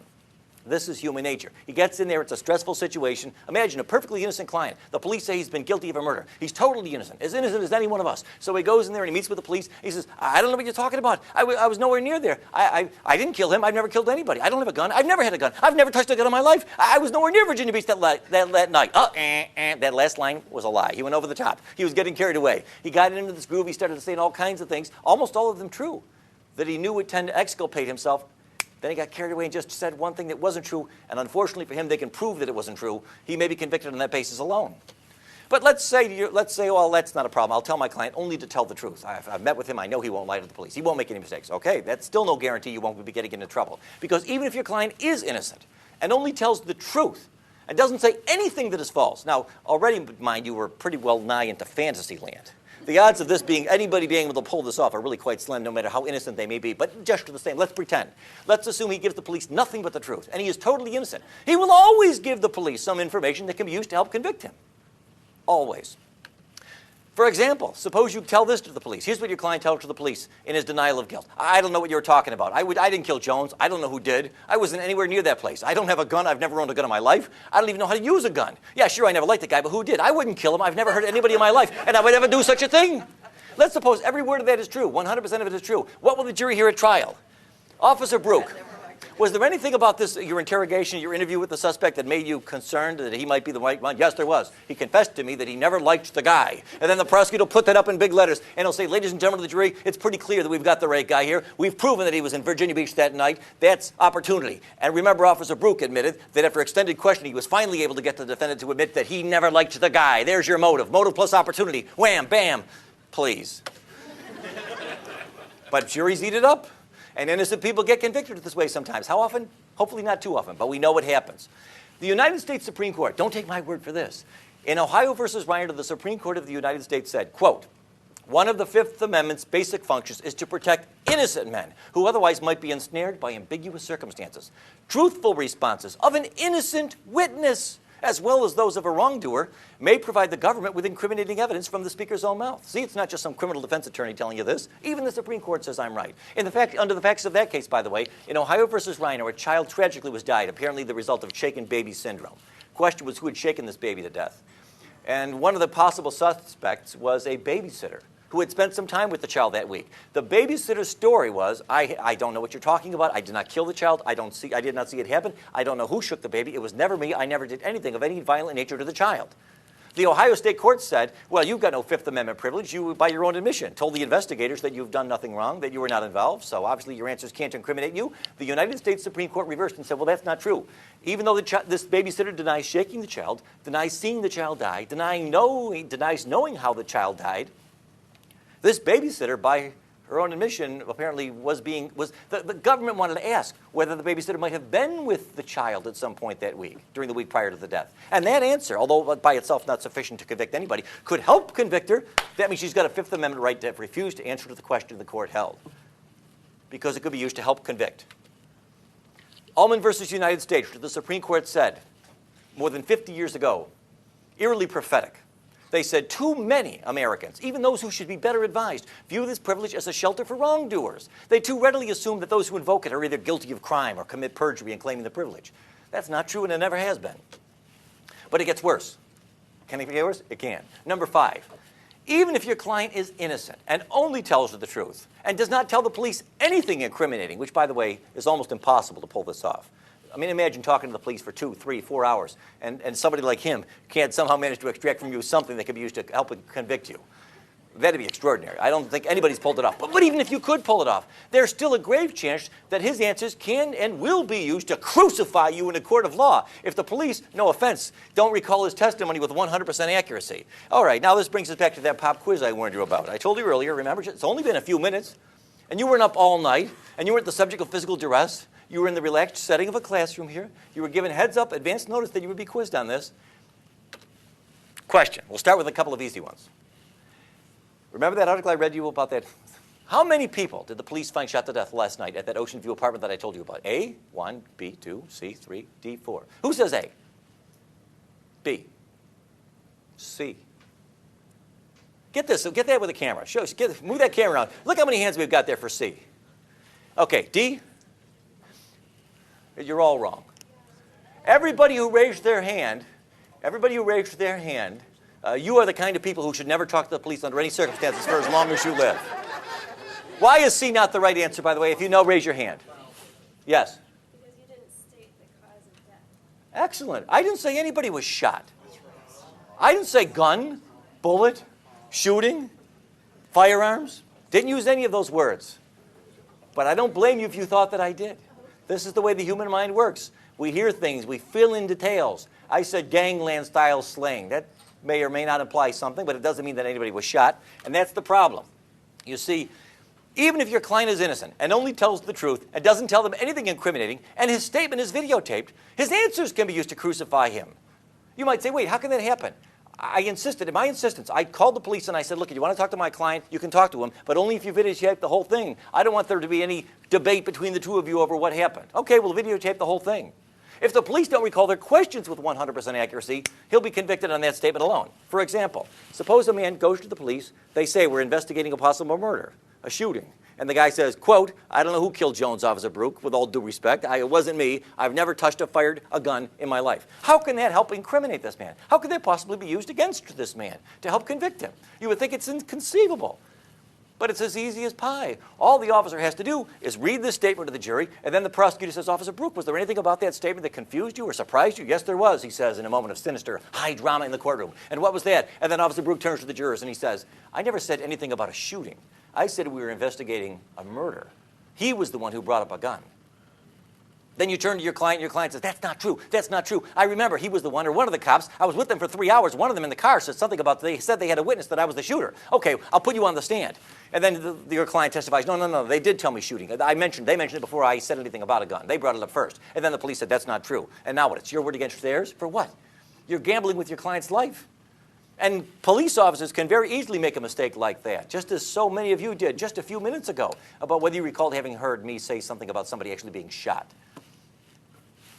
This is human nature. He gets in there, it's a stressful situation. Imagine a perfectly innocent client. The police say he's been guilty of a murder. He's totally innocent as any one of us. So he goes in there and he meets with the police. He says, I don't know what you're talking about. I was nowhere near there. I didn't kill him. I've never killed anybody. I don't have a gun. I've never had a gun. I've never touched a gun in my life. I was nowhere near Virginia Beach that night. That last line was a lie. He went over the top. He was getting carried away. He got into this groove. He started saying all kinds of things, almost all of them true, that he knew would tend to exculpate himself. Then he got carried away and just said one thing that wasn't true, and unfortunately for him, they can prove that it wasn't true. He may be convicted on that basis alone. But let's say, well, that's not a problem. I'll tell my client only to tell the truth. I've met with him. I know he won't lie to the police. He won't make any mistakes. Okay, that's still no guarantee you won't be getting into trouble. Because even if your client is innocent and only tells the truth and doesn't say anything that is false. Now, already, mind you, we're pretty well nigh into fantasy land. The odds of anybody being able to pull this off are really quite slim, no matter how innocent they may be. But just the same, let's pretend. Let's assume he gives the police nothing but the truth, and he is totally innocent. He will always give the police some information that can be used to help convict him. Always. For example, suppose you tell this to the police. Here's what your client tells to the police in his denial of guilt. I don't know what you were talking about. I didn't kill Jones. I don't know who did. I wasn't anywhere near that place. I don't have a gun. I've never owned a gun in my life. I don't even know how to use a gun. Yeah, sure, I never liked the guy, but who did? I wouldn't kill him. I've never hurt anybody in my life, and I would never do such a thing. Let's suppose every word of that is true. 100% of it is true. What will the jury hear at trial? Officer Brook, was there anything about this, your interrogation, your interview with the suspect that made you concerned that he might be the right one? Yes, there was. He confessed to me that he never liked the guy. And then the prosecutor will put that up in big letters, and he'll say, ladies and gentlemen of the jury, it's pretty clear that we've got the right guy here. We've proven that he was in Virginia Beach that night. That's opportunity. And remember, Officer Brook admitted that after extended questioning, he was finally able to get the defendant to admit that he never liked the guy. There's your motive. Motive plus opportunity. Wham, bam. Please. But juries eat it up. And innocent people get convicted this way sometimes. How often? Hopefully not too often, but we know what happens. The United States Supreme Court, don't take my word for this. In Ohio versus Reiner, the Supreme Court of the United States said, quote, one of the Fifth Amendment's basic functions is to protect innocent men who otherwise might be ensnared by ambiguous circumstances. Truthful responses of an innocent witness, as well as those of a wrongdoer, may provide the government with incriminating evidence from the speaker's own mouth. See, it's not just some criminal defense attorney telling you this. Even the Supreme Court says I'm right. Under the facts of that case, by the way, in Ohio versus Reiner, a child tragically was died, apparently the result of shaken baby syndrome. Question was who had shaken this baby to death. And one of the possible suspects was a babysitter who had spent some time with the child that week. The babysitter's story was, I don't know what you're talking about. I did not kill the child. I did not see it happen. I don't know who shook the baby. It was never me. I never did anything of any violent nature to the child. The Ohio State Court said, well, you've got no Fifth Amendment privilege. You, by your own admission, told the investigators that you've done nothing wrong, that you were not involved, so obviously your answers can't incriminate you. The United States Supreme Court reversed and said, well, that's not true. Even though this babysitter denies shaking the child, denies seeing the child die, denies knowing how the child died, this babysitter, by her own admission, apparently the government wanted to ask whether the babysitter might have been with the child at some point that week, during the week prior to the death. And that answer, although by itself not sufficient to convict anybody, could help convict her. That means she's got a Fifth Amendment right to refuse to answer to the question the court held, because it could be used to help convict. Ullman versus United States, which the Supreme Court said more than 50 years ago, eerily prophetic. They said too many Americans, even those who should be better advised, view this privilege as a shelter for wrongdoers. They too readily assume that those who invoke it are either guilty of crime or commit perjury in claiming the privilege. That's not true, and it never has been. But it gets worse. Can it get worse? It can. Number 5, even if your client is innocent and only tells you the truth and does not tell the police anything incriminating, which, by the way, is almost impossible to pull this off. I mean, imagine talking to the police for 2, 3, 4 hours, and somebody like him can't somehow manage to extract from you something that could be used to help convict you. That'd be extraordinary. I don't think anybody's pulled it off. But even if you could pull it off, there's still a grave chance that his answers can and will be used to crucify you in a court of law if the police, no offense, don't recall his testimony with 100% accuracy. All right, now this brings us back to that pop quiz I warned you about. I told you earlier, remember, it's only been a few minutes, and you weren't up all night, and you weren't the subject of physical duress. You were in the relaxed setting of a classroom here. You were given heads up, advance notice that you would be quizzed on this. Question. We'll start with a couple of easy ones. Remember that article I read you about that? How many people did the police find shot to death last night at that Ocean View apartment that I told you about? A, 1, B, 2, C, 3, D, 4. Who says A? B. C. Get this. Get that with a camera. Move that camera around. Look how many hands we've got there for C. Okay, D. You're all wrong. Everybody who raised their hand, you are the kind of people who should never talk to the police under any circumstances for as long as you live. Why is C not the right answer, by the way? If you know, raise your hand. Yes? Because you didn't state the cause of death. Excellent. I didn't say anybody was shot. I didn't say gun, bullet, shooting, firearms. Didn't use any of those words. But I don't blame you if you thought that I did. This is the way the human mind works. We hear things. We fill in details. I said gangland-style slaying. That may or may not imply something, but it doesn't mean that anybody was shot. And that's the problem. You see, even if your client is innocent and only tells the truth and doesn't tell them anything incriminating, and his statement is videotaped, his answers can be used to crucify him. You might say, wait, how can that happen? I insisted, in my insistence, I called the police and I said, look, if you want to talk to my client, you can talk to him, but only if you videotape the whole thing. I don't want there to be any debate between the two of you over what happened. Okay, we'll videotape the whole thing. If the police don't recall their questions with 100% accuracy, he'll be convicted on that statement alone. For example, suppose a man goes to the police, they say, we're investigating a possible murder, a shooting. And the guy says, quote, I don't know who killed Jones, Officer Brook, with all due respect. It wasn't me. I've never touched or fired a gun in my life. How can that help incriminate this man? How could that possibly be used against this man to help convict him? You would think it's inconceivable. But it's as easy as pie. All the officer has to do is read this statement to the jury, and then the prosecutor says, Officer Brook, was there anything about that statement that confused you or surprised you? Yes, there was, he says, in a moment of sinister, high drama in the courtroom. And what was that? And then Officer Brook turns to the jurors and he says, I never said anything about a shooting. I said we were investigating a murder. He was the one who brought up a gun. Then you turn to your client, and your client says, that's not true, that's not true. I remember he was the one, or one of the cops. I was with them for 3 hours. One of them in the car said something about, they said they had a witness that I was the shooter. Okay, I'll put you on the stand. And then your client testifies, no, they did tell me shooting. They mentioned it before I said anything about a gun. They brought it up first. And then the police said, that's not true. And now what? It's your word against theirs? For what? You're gambling with your client's life. And police officers can very easily make a mistake like that, just as so many of you did just a few minutes ago, about whether you recalled having heard me say something about somebody actually being shot.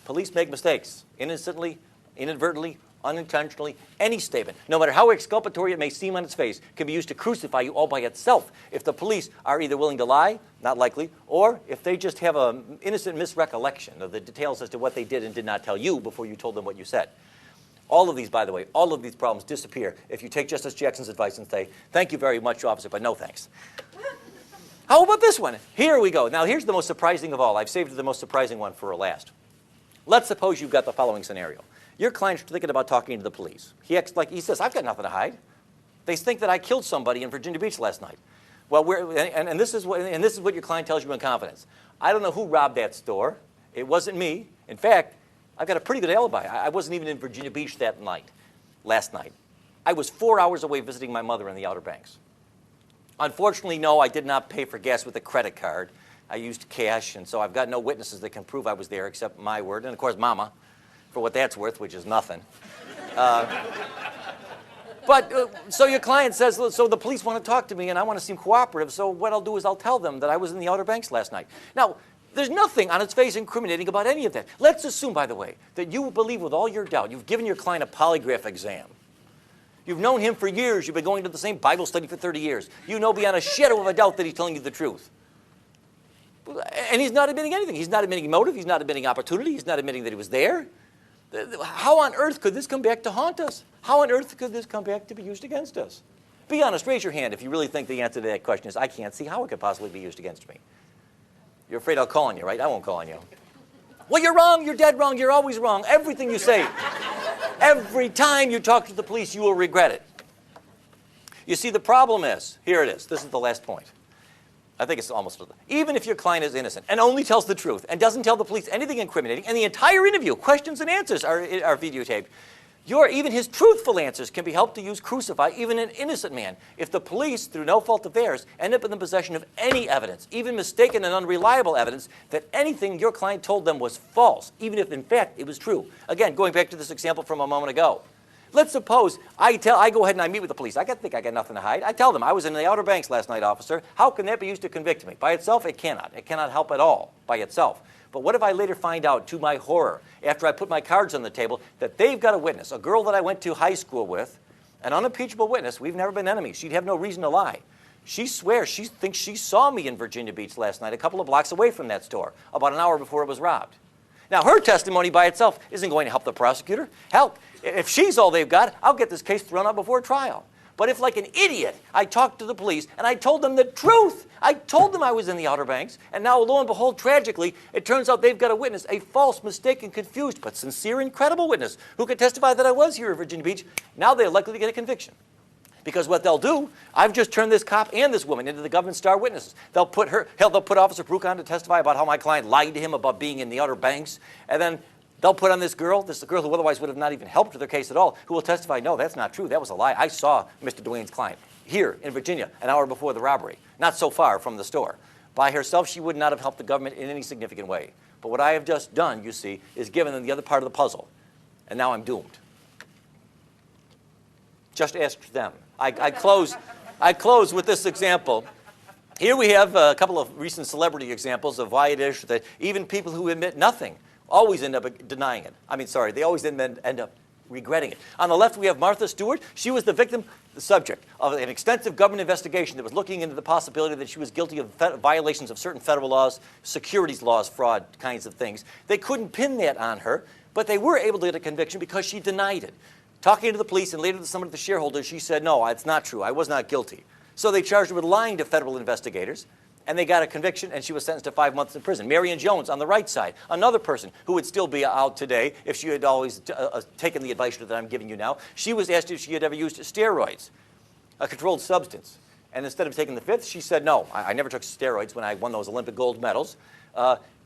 Police make mistakes, innocently inadvertently, unintentionally, any statement, no matter how exculpatory it may seem on its face, can be used to crucify you all by itself if the police are either willing to lie, not likely, or if they just have an innocent misrecollection of the details as to what they did and did not tell you before you told them what you said. All of these, by the way, all of these problems disappear if you take Justice Jackson's advice and say, thank you very much, officer, but no thanks. How about this one? Here we go. Now, here's the most surprising of all. I've saved the most surprising one for last. Let's suppose you've got the following scenario. Your client's thinking about talking to the police. He acts like he says, I've got nothing to hide. They think that I killed somebody in Virginia Beach last night. Well, this is what your client tells you in confidence. I don't know who robbed that store. It wasn't me. In fact, I've got a pretty good alibi. I wasn't even in Virginia Beach that night, last night. I was 4 hours away visiting my mother in the Outer Banks. Unfortunately, no, I did not pay for gas with a credit card. I used cash, and so I've got no witnesses that can prove I was there except my word, and of course, Mama, for what that's worth, which is nothing. So your client says, so the police want to talk to me, and I want to seem cooperative, so what I'll do is I'll tell them that I was in the Outer Banks last night. Now, there's nothing on its face incriminating about any of that. Let's assume, by the way, that you believe with all your doubt. You've given your client a polygraph exam. You've known him for years. You've been going to the same Bible study for 30 years. You know beyond a shadow of a doubt that he's telling you the truth. And he's not admitting anything. He's not admitting motive. He's not admitting opportunity. He's not admitting that he was there. How on earth could this come back to haunt us? How on earth could this come back to be used against us? Be honest. Raise your hand if you really think the answer to that question is, I can't see how it could possibly be used against me. You're afraid I'll call on you, right? I won't call on you. Well, you're wrong. You're dead wrong. You're always wrong. Everything you say, every time you talk to the police, you will regret it. You see, the problem is, here it is. This is the last point. I think it's almost, even if your client is innocent and only tells the truth and doesn't tell the police anything incriminating, and the entire interview, questions and answers are videotaped, even his truthful answers can be helped to use crucify even an innocent man if the police, through no fault of theirs, end up in the possession of any evidence, even mistaken and unreliable evidence, that anything your client told them was false, even if in fact it was true. Again, going back to this example from a moment ago. Let's suppose I go ahead and I meet with the police. I think I got nothing to hide. I tell them I was in the Outer Banks last night, officer. How can that be used to convict me? By itself, it cannot. It cannot help at all by itself. But what if I later find out, to my horror, after I put my cards on the table, that they've got a witness, a girl that I went to high school with, an unimpeachable witness. We've never been enemies. She'd have no reason to lie. She swears she thinks she saw me in Virginia Beach last night, a couple of blocks away from that store, about an hour before it was robbed. Now, her testimony by itself isn't going to help the prosecutor. Hell, if she's all they've got, I'll get this case thrown out before trial. But if, like an idiot, I talked to the police and I told them the truth, I told them I was in the Outer Banks, and now, lo and behold, tragically, it turns out they've got a witness, a false, mistaken, confused, but sincere and credible witness who could testify that I was here in Virginia Beach. Now they're likely to get a conviction. Because what they'll do, I've just turned this cop and this woman into the government star witnesses. They'll put Officer Brook on to testify about how my client lied to him about being in the Outer Banks, and then they'll put on this girl who otherwise would have not even helped with their case at all, who will testify, no, that's not true. That was a lie. I saw Mr. Duane's client here in Virginia an hour before the robbery, not so far from the store. By herself, she would not have helped the government in any significant way. But what I have just done, you see, is given them the other part of the puzzle. And now I'm doomed. Just ask them. I close with this example. Here we have a couple of recent celebrity examples of why it is that even people who admit nothing always end up denying it. They always end up regretting it. On the left, we have Martha Stewart. She was the subject of an extensive government investigation that was looking into the possibility that she was guilty of violations of certain federal laws, securities laws, fraud kinds of things. They couldn't pin that on her, but they were able to get a conviction because she denied it. Talking to the police and later to some of the shareholders, she said, no, it's not true. I was not guilty. So they charged her with lying to federal investigators, and they got a conviction, and she was sentenced to 5 months in prison. Marion Jones on the right side, another person who would still be out today if she had always taken the advice that I'm giving you now. She was asked if she had ever used steroids, a controlled substance. And instead of taking the fifth, she said, no, I never took steroids when I won those Olympic gold medals.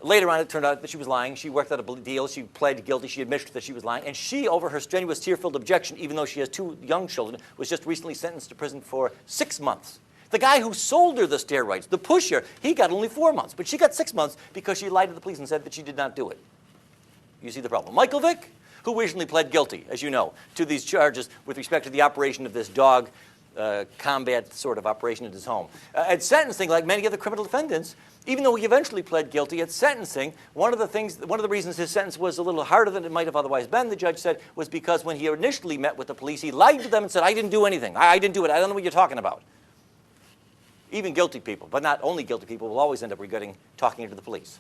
Later on, it turned out that she was lying. She worked out a deal. She pled guilty. She admitted that she was lying. And she, over her strenuous, tear-filled objection, even though she has 2 young children, was just recently sentenced to prison for 6 months. The guy who sold her the steroids, the pusher, he got only 4 months. But she got 6 months because she lied to the police and said that she did not do it. You see the problem. Michael Vick, who recently pled guilty, as you know, to these charges with respect to the operation of this dog combat sort of operation at his home. At sentencing, like many other criminal defendants, even though he eventually pled guilty at sentencing, one of the reasons his sentence was a little harder than it might have otherwise been, the judge said, was because when he initially met with the police, he lied to them and said, I didn't do anything. I didn't do it. I don't know what you're talking about. Even guilty people, but not only guilty people, will always end up regretting talking to the police.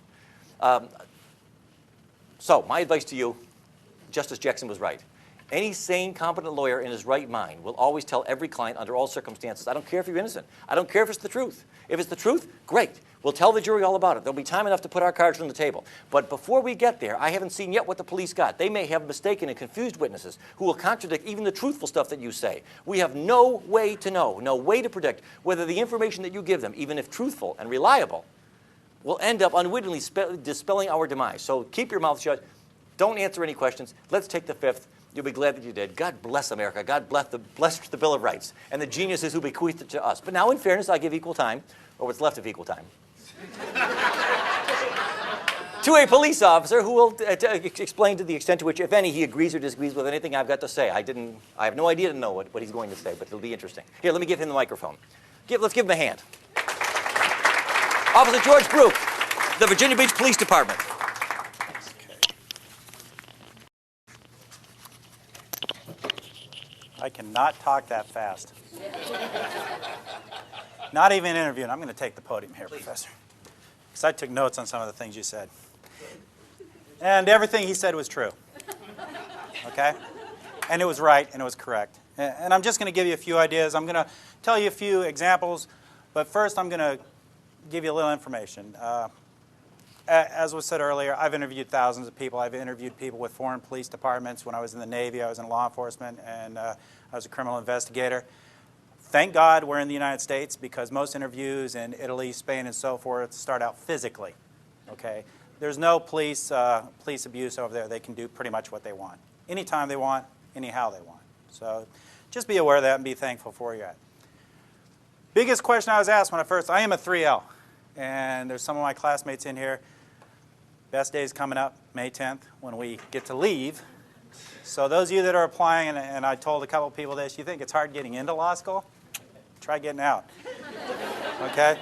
So my advice to you, Justice Jackson was right. Any sane, competent lawyer in his right mind will always tell every client under all circumstances, I don't care if you're innocent. I don't care if it's the truth. If it's the truth, great. We'll tell the jury all about it. There'll be time enough to put our cards on the table. But before we get there, I haven't seen yet what the police got. They may have mistaken and confused witnesses who will contradict even the truthful stuff that you say. We have no way to know, no way to predict whether the information that you give them, even if truthful and reliable, will end up unwittingly dispelling our demise. So keep your mouth shut. Don't answer any questions. Let's take the fifth. You'll be glad that you did. God bless America. God bless the Bill of Rights and the geniuses who bequeathed it to us. But now, in fairness, I give equal time, or what's left of equal time, to a police officer who will explain to the extent to which, if any, he agrees or disagrees with anything I've got to say. I have no idea to know what he's going to say, but it'll be interesting. Here, let me give him the microphone. Let's give him a hand. Officer George Brook, the Virginia Beach Police Department. I cannot talk that fast. Not even interviewing. I'm going to take the podium here, Professor. Because I took notes on some of the things you said. And everything he said was true. Okay? And it was right, and it was correct. And I'm just going to give you a few ideas. I'm going to tell you a few examples. But first, I'm going to give you a little information. As was said earlier, I've interviewed thousands of people. I've interviewed people with foreign police departments. When I was in the Navy, I was in law enforcement, and I was a criminal investigator. Thank God we're in the United States, because most interviews in Italy, Spain, and so forth start out physically. Okay? There's no police abuse over there. They can do pretty much what they want. Anytime they want, anyhow they want. So just be aware of that and be thankful for where you're at. Biggest question I was asked when I am a 3L. And there's some of my classmates in here. Best day is coming up, May 10th, when we get to leave. So those of you that are applying, and I told a couple of people this, you think it's hard getting into law school? Try getting out. Okay?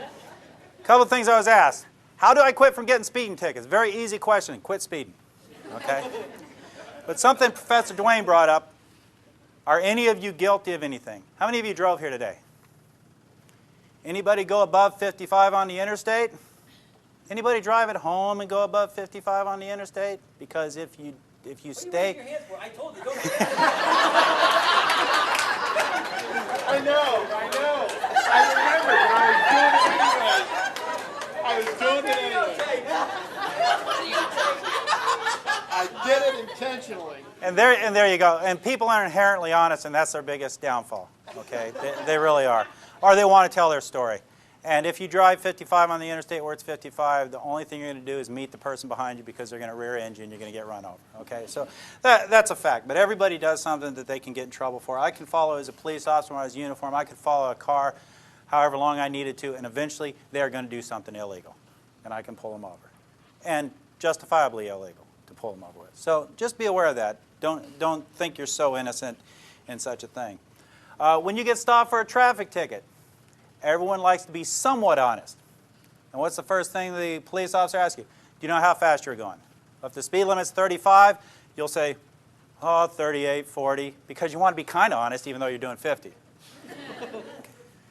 A couple of things I was asked. How do I quit from getting speeding tickets? Very easy question. Quit speeding. Okay? But something Professor Dwayne brought up, are any of you guilty of anything? How many of you drove here today? Anybody go above 55 on the interstate? Anybody drive at home and go above 55 on the interstate? Because if you stay... Your hands for? I told you, don't I know. I remember, but I was doing it anyway. I did it intentionally. And there you go. And people are inherently honest, and that's their biggest downfall. Okay? They really are. Or they want to tell their story. And if you drive 55 on the interstate where it's 55, the only thing you're going to do is meet the person behind you, because they're going to rear end you and you're going to get run over. Okay? So that's a fact. But everybody does something that they can get in trouble for. I can follow as a police officer when I was in uniform. I could follow a car however long I needed to, and eventually they're going to do something illegal. And I can pull them over. And justifiably illegal to pull them over with. So just be aware of that. Don't think you're so innocent in such a thing. When you get stopped for a traffic ticket, everyone likes to be somewhat honest. And what's the first thing the police officer asks you? Do you know how fast you're going? If the speed limit's 35, you'll say, oh, 38, 40, because you want to be kind of honest even though you're doing 50.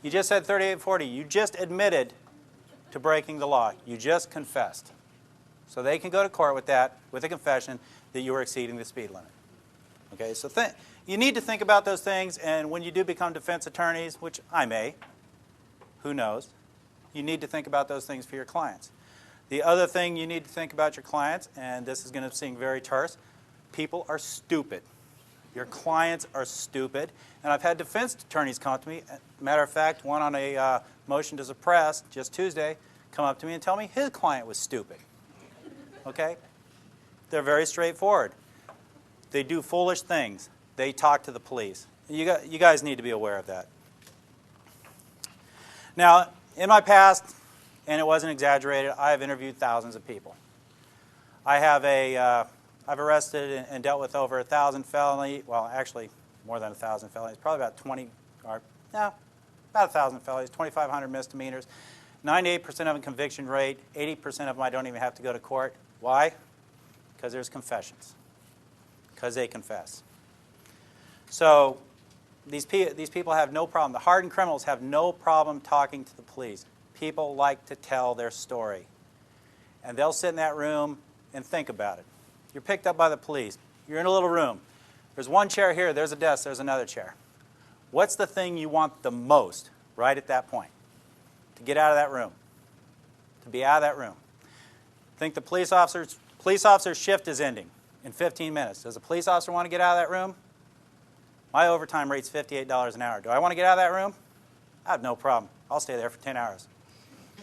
You just said 38, 40. You just admitted to breaking the law. You just confessed. So they can go to court with that, with a confession that you were exceeding the speed limit. Okay, so you need to think about those things, and when you do become defense attorneys, which I may, who knows, you need to think about those things for your clients. The other thing you need to think about your clients, and this is going to seem very terse, people are stupid. Your clients are stupid. And I've had defense attorneys come up to me, matter of fact, one on a motion to suppress just Tuesday, come up to me and tell me his client was stupid. Okay? They're very straightforward. They do foolish things. They talk to the police. You guys need to be aware of that. Now, in my past, and it wasn't exaggerated, I have interviewed thousands of people. I've arrested and dealt with over 1,000 felony, well, actually more than 1,000 felonies, probably about 20, or No, about 1,000 felonies, 2,500 misdemeanors, 98% of them conviction rate, 80% of them I don't even have to go to court. Why? Because there's confessions. Because they confess. So these people have no problem. The hardened criminals have no problem talking to the police. People like to tell their story. And they'll sit in that room and think about it. You're picked up by the police. You're in a little room. There's one chair here. There's a desk. There's another chair. What's the thing you want the most right at that point? To get out of that room. To be out of that room. Think the police officer's shift is ending in 15 minutes. Does a police officer want to get out of that room? My overtime rate's $58 an hour. Do I want to get out of that room? I have no problem. I'll stay there for 10 hours.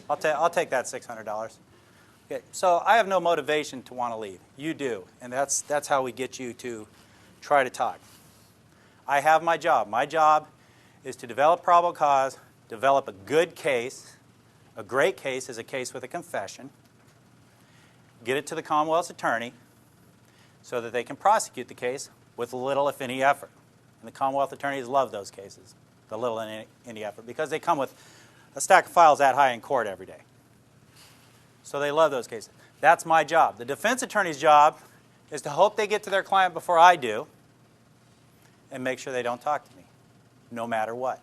I'll take that $600. Okay, so I have no motivation to want to leave. You do, and that's how we get you to try to talk. I have my job. My job is to develop probable cause, develop a good case. A great case is a case with a confession. Get it to the Commonwealth's attorney so that they can prosecute the case with little, if any, effort. And the Commonwealth attorneys love those cases, the little and any effort, because they come with a stack of files that high in court every day. So they love those cases. That's my job. The defense attorney's job is to hope they get to their client before I do and make sure they don't talk to me, no matter what.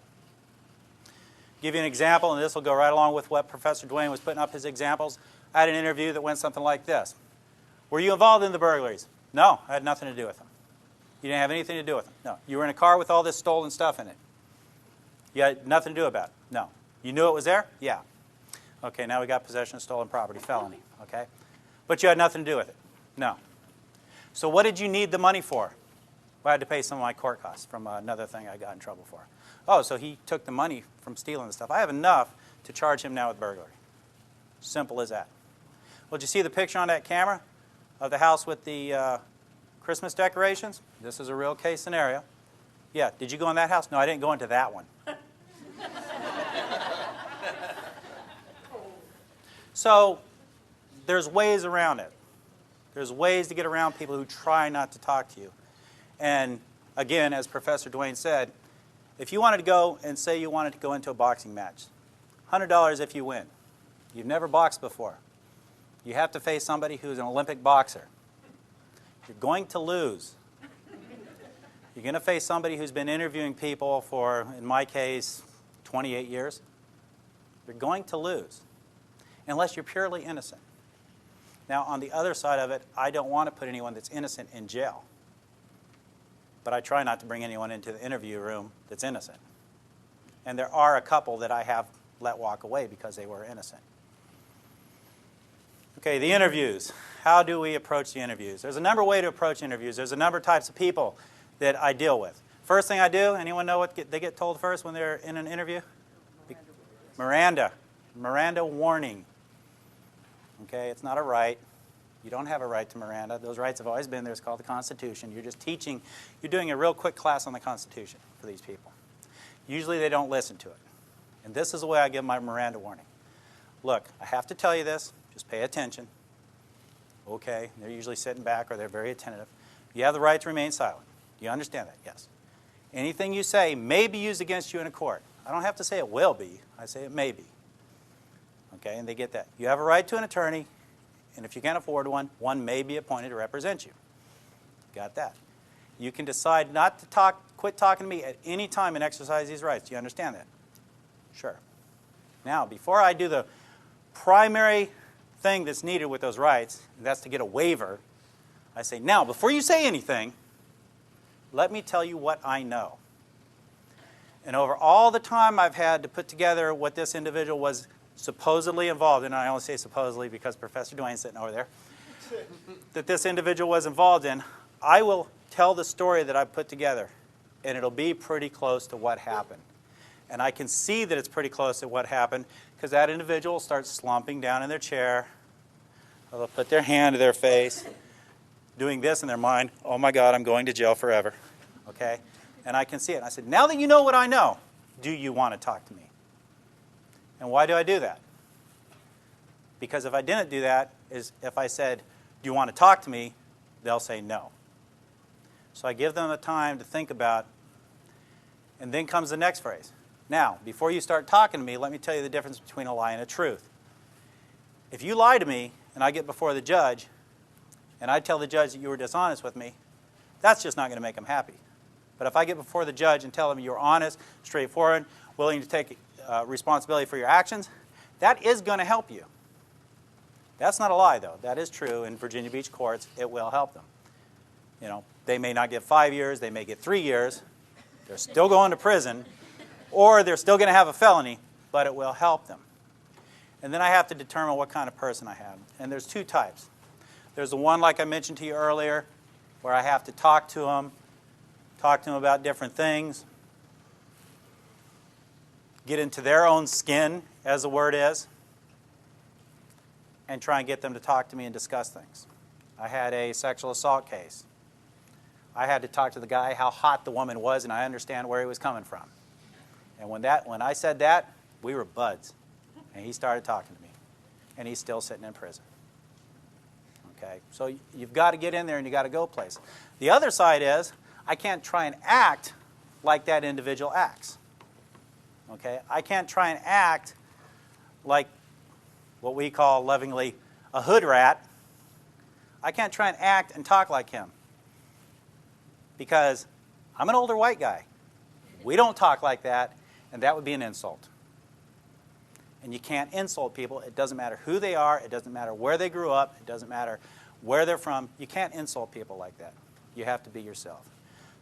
Give you an example, and this will go right along with what Professor Dwayne was putting up his examples. I had an interview that went something like this. Were you involved in the burglaries? No, I had nothing to do with them. You didn't have anything to do with them? No. You were in a car with all this stolen stuff in it? You had nothing to do about it? No. You knew it was there? Yeah. Okay, now we got possession of stolen property, felony, okay? But you had nothing to do with it? No. So what did you need the money for? Well, I had to pay some of my court costs from another thing I got in trouble for. Oh, so he took the money from stealing the stuff. I have enough to charge him now with burglary. Simple as that. Well, did you see the picture on that camera of the house with the Christmas decorations? This is a real case scenario. Yeah, did you go in that house? No, I didn't go into that one. So there's ways around it. There's ways to get around people who try not to talk to you. And again, as Professor Dwayne said, if you wanted to go and say you wanted to go into a boxing match, $100 if you win. You've never boxed before. You have to face somebody who's an Olympic boxer. You're going to lose. You're going to face somebody who's been interviewing people for, in my case, 28 years. You're going to lose, unless you're purely innocent. Now, on the other side of it, I don't want to put anyone that's innocent in jail. But I try not to bring anyone into the interview room that's innocent. And there are a couple that I have let walk away because they were innocent. Okay, the interviews. How do we approach the interviews? There's a number of ways to approach interviews. There's a number of types of people that I deal with. First thing I do, anyone know what they get told first when they're in an interview? Miranda. Miranda warning. Okay, it's not a right. You don't have a right to Miranda. Those rights have always been there. It's called the Constitution. You're just teaching, you're doing a real quick class on the Constitution for these people. Usually they don't listen to it. And this is the way I give my Miranda warning. Look, I have to tell you this. Just pay attention. Okay, they're usually sitting back or they're very attentive. You have the right to remain silent. Do you understand that? Yes. Anything you say may be used against you in a court. I don't have to say it will be. I say it may be. Okay, and they get that. You have a right to an attorney, and if you can't afford one, one may be appointed to represent you. Got that. You can decide not to quit talking to me at any time and exercise these rights. Do you understand that? Sure. Now, before I do the primary thing that's needed with those rights, and that's to get a waiver, I say, now, before you say anything, let me tell you what I know. And over all the time I've had to put together what this individual was supposedly involved in, and I only say supposedly because Professor Dwayne's sitting over there, that this individual was involved in, I will tell the story that I've put together, and it'll be pretty close to what happened. And I can see that it's pretty close to what happened because that individual starts slumping down in their chair. They'll put their hand to their face, doing this in their mind, oh my God, I'm going to jail forever. Okay? And I can see it. And I said, now that you know what I know, do you want to talk to me? And why do I do that? Because if I didn't do that, is if I said, do you want to talk to me, they'll say no. So I give them the time to think about, and then comes the next phrase. Now, before you start talking to me, let me tell you the difference between a lie and a truth. If you lie to me and I get before the judge and I tell the judge that you were dishonest with me, that's just not going to make him happy. But if I get before the judge and tell him you're honest, straightforward, willing to take responsibility for your actions, that is going to help you. That's not a lie, though. That is true. In Virginia Beach courts, it will help them. You know, they may not get 5 years, they may get 3 years. They're still going to prison, or they're still going to have a felony, but it will help them. And then I have to determine what kind of person I have. And there's two types. There's the one, like I mentioned to you earlier, where I have to talk to them about different things, get into their own skin, as the word is, and try and get them to talk to me and discuss things. I had a sexual assault case. I had to talk to the guy how hot the woman was, and I understand where he was coming from. And when I said that, we were buds. And he started talking to me. And he's still sitting in prison. Okay? So you've got to get in there and you've got to go places. The other side is, I can't try and act like that individual acts. Okay? I can't try and act like what we call lovingly a hood rat. I can't try and act and talk like him. Because I'm an older white guy. We don't talk like that, and that would be an insult. And you can't insult people. It doesn't matter who they are. It doesn't matter where they grew up. It doesn't matter where they're from. You can't insult people like that. You have to be yourself.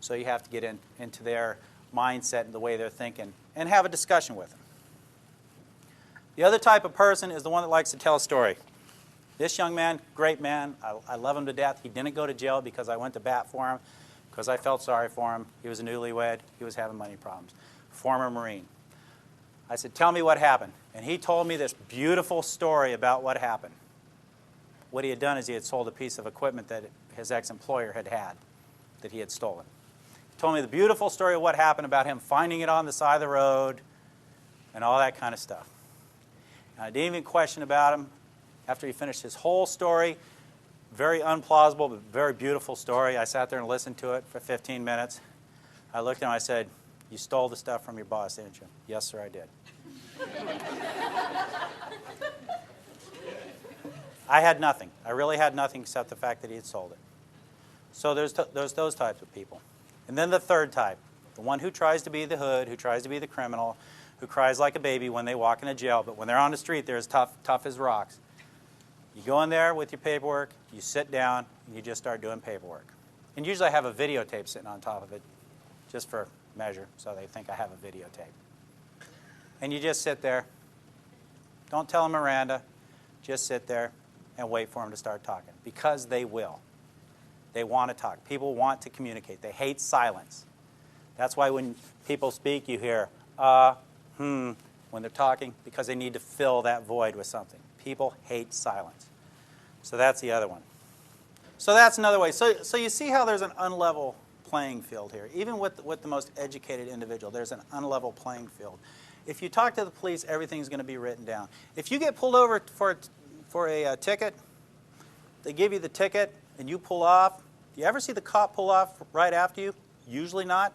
So you have to get into their mindset and the way they're thinking and have a discussion with them. The other type of person is the one that likes to tell a story. This young man, great man. I love him to death. He didn't go to jail because I went to bat for him, because I felt sorry for him. He was a newlywed. He was having money problems. Former Marine. I said, tell me what happened. And he told me this beautiful story about what happened. What he had done is he had sold a piece of equipment that his ex-employer had that he had stolen. He told me the beautiful story of what happened about him finding it on the side of the road and all that kind of stuff. And I didn't even question about him after he finished his whole story. Very unplausible, but very beautiful story. I sat there and listened to it for 15 minutes. I looked at him and I said, you stole the stuff from your boss, didn't you? Yes, sir, I did. I had nothing. I really had nothing except the fact that he had sold it. So there's those types of people. And then the third type, the one who tries to be the hood, who tries to be the criminal, who cries like a baby when they walk into jail, but when they're on the street, they're as tough as rocks. You go in there with your paperwork, you sit down, and you just start doing paperwork. And usually I have a videotape sitting on top of it, just for measure, so they think I have a videotape. And you just sit there. Don't tell them Miranda. Just sit there and wait for them to start talking, because they will. They want to talk. People want to communicate. They hate silence. That's why when people speak, you hear, when they're talking, because they need to fill that void with something. People hate silence. So that's the other one. So that's another way. So you see how there's an unlevel playing field here. Even with the most educated individual, there's an unlevel playing field. If you talk to the police, everything's going to be written down. If you get pulled over for a ticket, they give you the ticket and you pull off. Do you ever see the cop pull off right after you? Usually not.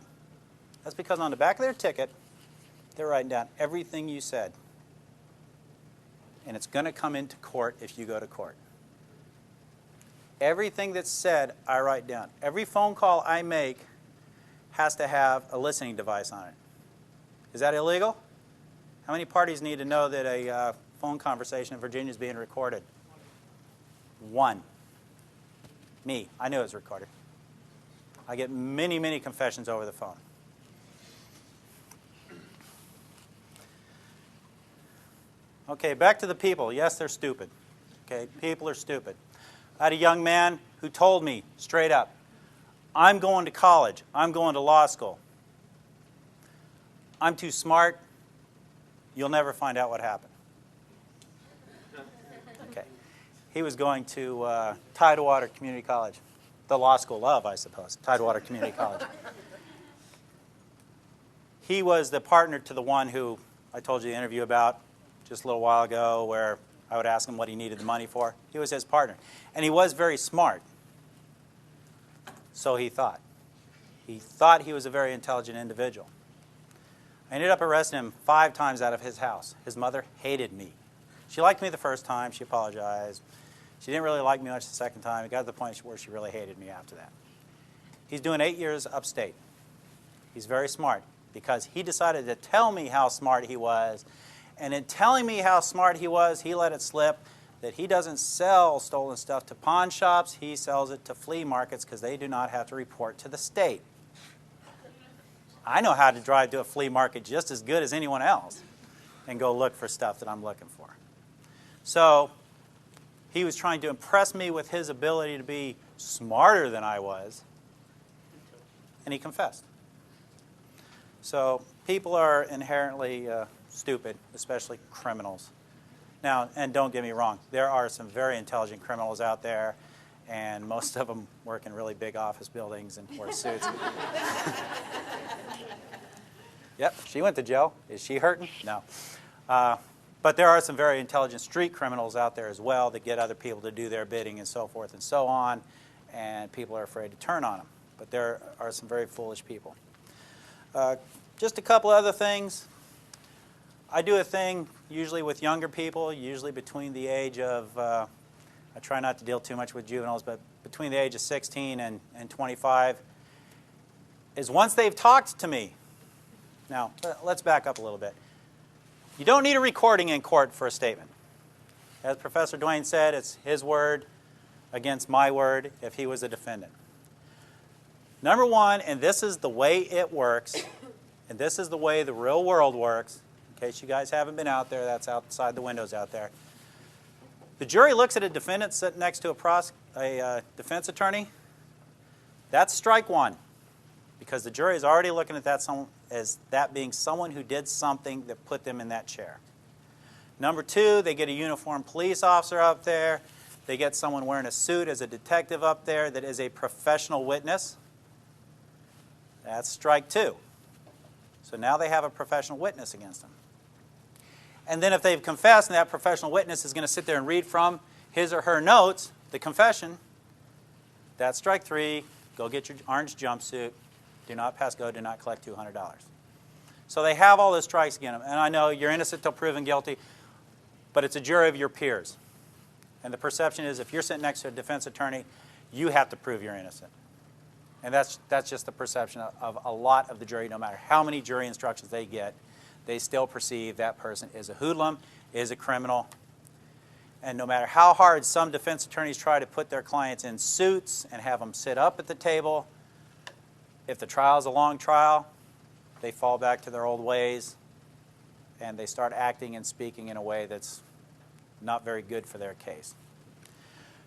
That's because on the back of their ticket, they're writing down everything you said. And it's going to come into court if you go to court. Everything that's said, I write down. Every phone call I make has to have a listening device on it. Is that illegal? How many parties need to know that a phone conversation in Virginia is being recorded? One. Me. I knew it was recorded. I get many, many confessions over the phone. Okay, back to the people. Yes, they're stupid. Okay, people are stupid. I had a young man who told me straight up, I'm going to college. I'm going to law school. I'm too smart. You'll never find out what happened. Okay. He was going to Tidewater Community College. The law school of, I suppose. Tidewater Community College. He was the partner to the one who I told you the interview about just a little while ago, where I would ask him what he needed the money for. He was his partner. And he was very smart. So he thought. He thought he was a very intelligent individual. I ended up arresting him 5 times out of his house. His mother hated me. She liked me the first time. She apologized. She didn't really like me much the second time. It got to the point where she really hated me after that. He's doing 8 years upstate. He's very smart because he decided to tell me how smart he was. And in telling me how smart he was, he let it slip that he doesn't sell stolen stuff to pawn shops. He sells it to flea markets because they do not have to report to the state. I know how to drive to a flea market just as good as anyone else and go look for stuff that I'm looking for. So he was trying to impress me with his ability to be smarter than I was, and he confessed. So people are inherently stupid, especially criminals. Now, and don't get me wrong, there are some very intelligent criminals out there, and most of them work in really big office buildings and wear suits. Yep, she went to jail. Is she hurting? No. But there are some very intelligent street criminals out there as well that get other people to do their bidding and so forth and so on, and people are afraid to turn on them. But there are some very foolish people. Just a couple other things. I do a thing usually with younger people, usually between the age of, I try not to deal too much with juveniles, but between the age of 16 and 25, is once they've talked to me. Now, let's back up a little bit. You don't need a recording in court for a statement. As Professor Duane said, it's his word against my word if he was a defendant. Number one, and this is the way it works, and this is the way the real world works, in case you guys haven't been out there, that's outside the windows out there. The jury looks at a defendant sitting next to a defense attorney. That's strike one, because the jury is already looking at that as that being someone who did something that put them in that chair. Number two, they get a uniformed police officer up there. They get someone wearing a suit as a detective up there that is a professional witness. That's strike two. So now they have a professional witness against them. And then if they've confessed and that professional witness is going to sit there and read from his or her notes, the confession, that's strike three. Go get your orange jumpsuit. Do not pass go. Do not collect $200. So they have all those strikes against them. And I know you're innocent till proven guilty, but it's a jury of your peers. And the perception is if you're sitting next to a defense attorney, you have to prove you're innocent. And that's just the perception of a lot of the jury. No matter how many jury instructions they get, they still perceive that person is a hoodlum, is a criminal. And no matter how hard some defense attorneys try to put their clients in suits and have them sit up at the table, if the trial is a long trial, they fall back to their old ways and they start acting and speaking in a way that's not very good for their case.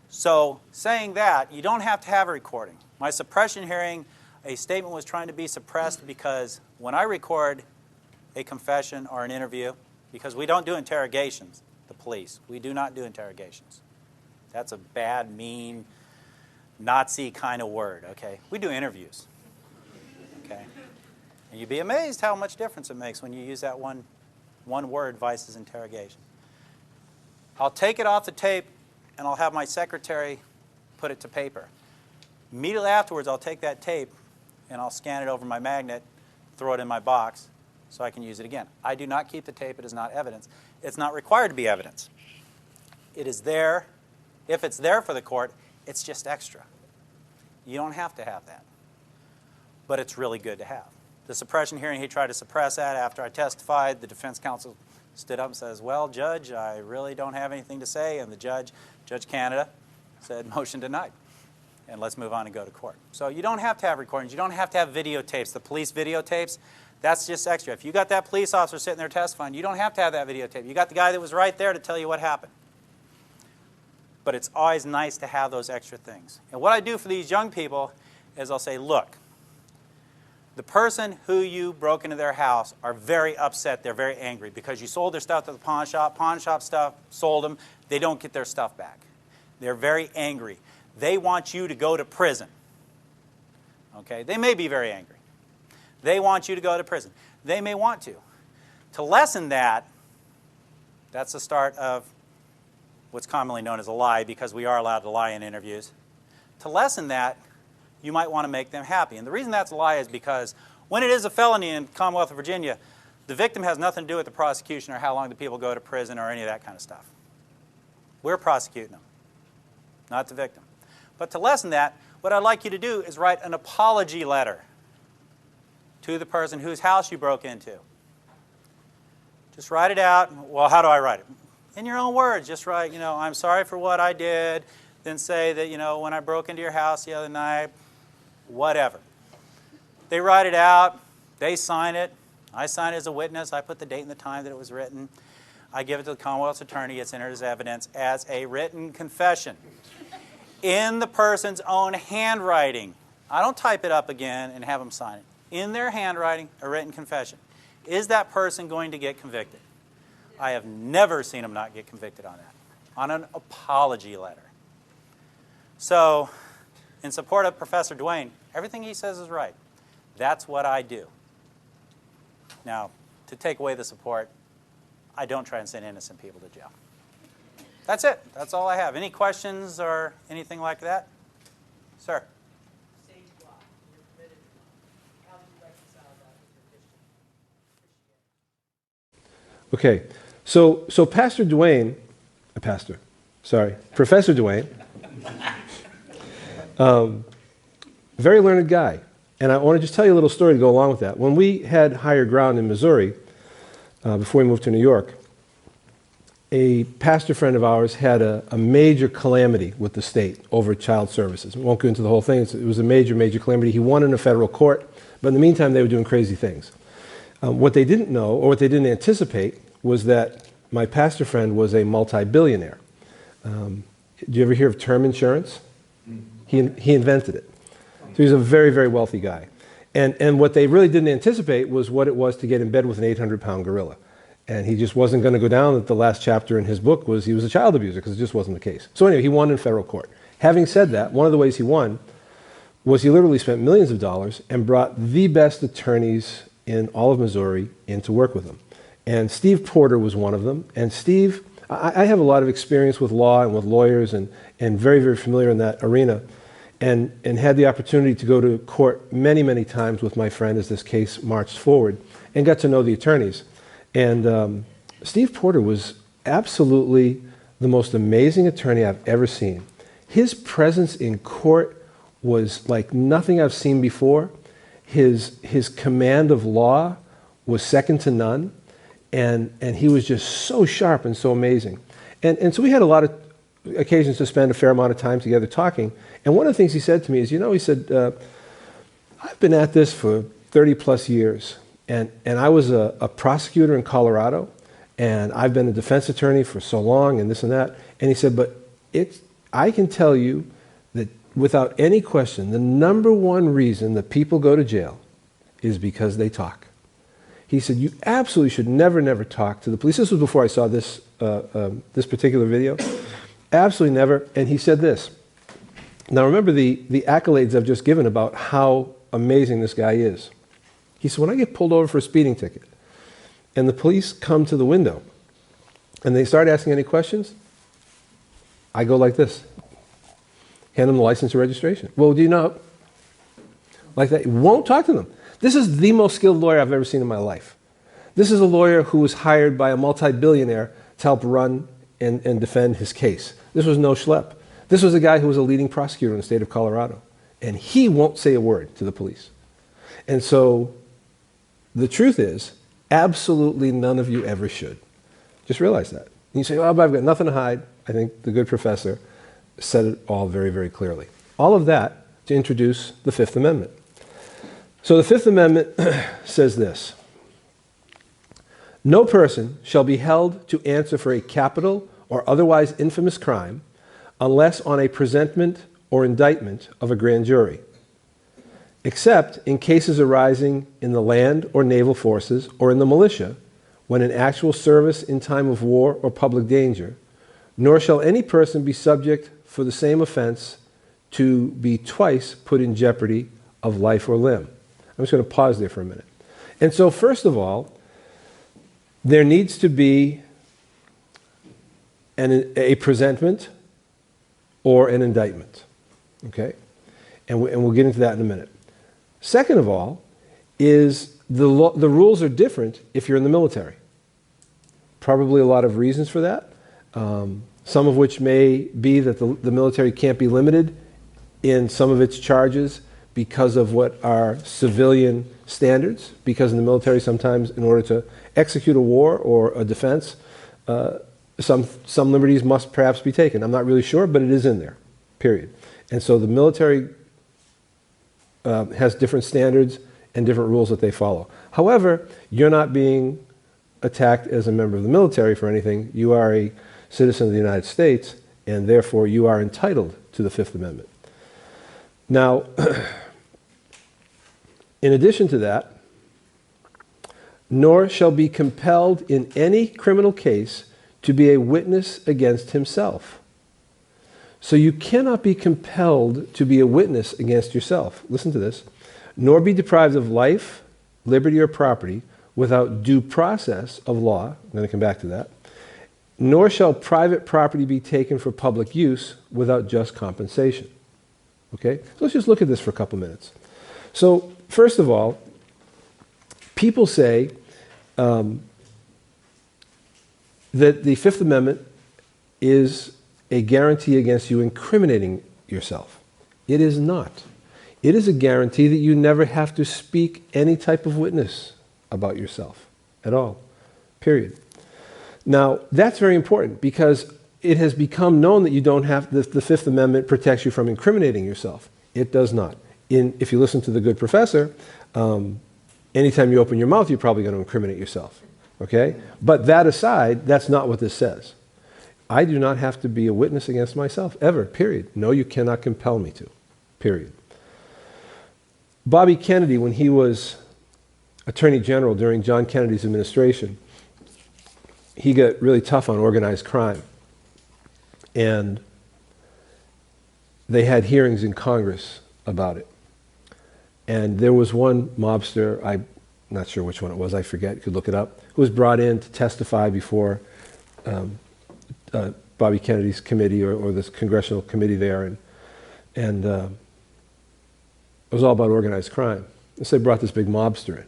So saying that, you don't have to have a recording. My suppression hearing, a statement was trying to be suppressed because when I record a confession or an interview, because we don't do interrogations, the police, we do not do interrogations. That's a bad, mean, Nazi kind of word, okay? We do interviews, okay? And you'd be amazed how much difference it makes when you use that one word versus interrogation. I'll take it off the tape and I'll have my secretary put it to paper. Immediately afterwards, I'll take that tape and I'll scan it over my magnet, throw it in my box so I can use it again. I do not keep the tape. It is not evidence. It's not required to be evidence. It is there. If it's there for the court, it's just extra. You don't have to have that. But it's really good to have. The suppression hearing, he tried to suppress that. After I testified, the defense counsel stood up and says, well, Judge, I really don't have anything to say. And the Judge Canada, said, motion denied. And let's move on and go to court. So you don't have to have recordings. You don't have to have videotapes. The police videotapes, that's just extra. If you got that police officer sitting there testifying, you don't have to have that videotape. You got the guy that was right there to tell you what happened. But it's always nice to have those extra things. And what I do for these young people is I'll say, look, the person who you broke into their house are very upset. They're very angry because you sold their stuff to the pawn shop. Pawn shop stuff, sold them. They don't get their stuff back. They're very angry. They want you to go to prison. Okay? They may be very angry. They want you to go to prison. They may want to. To lessen that, that's the start of what's commonly known as a lie, because we are allowed to lie in interviews. To lessen that, you might want to make them happy. And the reason that's a lie is because when it is a felony in the Commonwealth of Virginia, The victim has nothing to do with the prosecution or how long the people go to prison or any of that kind of stuff. We're prosecuting them, not the victim. But to lessen that, what I'd like you to do is write an apology letter to the person whose house you broke into. Just write it out. Well, how do I write it? In your own words. Just write, I'm sorry for what I did. Then say that, when I broke into your house the other night, whatever. They write it out. They sign it. I sign it as a witness. I put the date and the time that it was written. I give it to the Commonwealth's attorney. It's entered as evidence as a written confession in the person's own handwriting. I don't type it up again and have them sign it. In their handwriting, a written confession. Is that person going to get convicted? I have never seen them not get convicted on that, on an apology letter. So, in support of Professor Duane, everything he says is right. That's what I do. Now, to take away the support, I don't try and send innocent people to jail. That's it. That's all I have. Any questions or anything like that? Sir? Stage block. You're committed to block. How do you reconcile that with your Christianity? Okay, so Professor Duane, very learned guy. And I want to just tell you a little story to go along with that. When we had higher ground in Missouri, before we moved to New York, a pastor friend of ours had a major calamity with the state over child services. We won't go into the whole thing. It was a major, major calamity. He won in a federal court, but in the meantime, they were doing crazy things. What they didn't know, or what they didn't anticipate, was that my pastor friend was a multi-billionaire. Did you ever hear of term insurance? He invented it. So he's a very, very wealthy guy. And what they really didn't anticipate was what it was to get in bed with an 800-pound gorilla. And he just wasn't going to go down that the last chapter in his book was he was a child abuser, because it just wasn't the case. So anyway, he won in federal court. Having said that, one of the ways he won was he literally spent millions of dollars and brought the best attorneys in all of Missouri in to work with him. And Steve Porter was one of them. And Steve, I have a lot of experience with law and with lawyers and very, very familiar in that arena. And had the opportunity to go to court many, many times with my friend as this case marched forward and got to know the attorneys. And Steve Porter was absolutely the most amazing attorney I've ever seen. His presence in court was like nothing I've seen before. His command of law was second to none. And he was just so sharp and so amazing. And so we had a lot of occasions to spend a fair amount of time together talking. And one of the things he said to me is, he said, I've been at this for 30 plus years. And I was a prosecutor in Colorado. And I've been a defense attorney for so long and this and that. And he said, but I can tell you that without any question, the number one reason that people go to jail is because they talk. He said, you absolutely should never, never talk to the police. This was before I saw this particular video. Absolutely never. And he said this. Now remember the accolades I've just given about how amazing this guy is. He said, when I get pulled over for a speeding ticket and the police come to the window and they start asking any questions, I go like this. Hand them the license or registration. Well, do you know? Like that. Won't talk to them. This is the most skilled lawyer I've ever seen in my life. This is a lawyer who was hired by a multi-billionaire to help run and defend his case. This was no schlep. This was a guy who was a leading prosecutor in the state of Colorado. And he won't say a word to the police. And so the truth is, absolutely none of you ever should. Just realize that. And you say, oh, but I've got nothing to hide. I think the good professor said it all very, very clearly. All of that to introduce the Fifth Amendment. So the Fifth Amendment says this. No person shall be held to answer for a capital or otherwise infamous crime unless on a presentment or indictment of a grand jury, except in cases arising in the land or naval forces or in the militia, when in actual service in time of war or public danger, nor shall any person be subject for the same offense to be twice put in jeopardy of life or limb. I'm just going to pause there for a minute. And so first of all, there needs to be a presentment or an indictment, okay? And we'll get into that in a minute. Second of all is The rules are different if you're in the military. Probably a lot of reasons for that. Some of which may be that the military can't be limited in some of its charges because of what are civilian standards. Because in the military, sometimes in order to execute a war or a defense, some liberties must perhaps be taken. I'm not really sure, but it is in there, period. And so the military has different standards and different rules that they follow. However, you're not being attacked as a member of the military for anything. You are a citizen of the United States, and therefore you are entitled to the Fifth Amendment. Now, in addition to that, nor shall be compelled in any criminal case to be a witness against himself. So you cannot be compelled to be a witness against yourself. Listen to this. Nor be deprived of life, liberty, or property without due process of law. I'm going to come back to that. Nor shall private property be taken for public use without just compensation. Okay? So let's just look at this for a couple minutes. So, first of all, people say that the Fifth Amendment is a guarantee against you incriminating yourself. It is not. It is a guarantee that you never have to speak any type of witness about yourself at all, period. Now, that's very important because it has become known that you don't have, the Fifth Amendment protects you from incriminating yourself. It does not. If you listen to The Good Professor, anytime you open your mouth, you're probably going to incriminate yourself. Okay? But that aside, that's not what this says. I do not have to be a witness against myself, ever, period. No, you cannot compel me to, period. Bobby Kennedy, when he was Attorney General during John Kennedy's administration, he got really tough on organized crime. And they had hearings in Congress about it. And there was one mobster, I'm not sure which one it was, I forget, you could look it up, who was brought in to testify before Bobby Kennedy's committee or this congressional committee there. And it was all about organized crime. So they brought this big mobster in.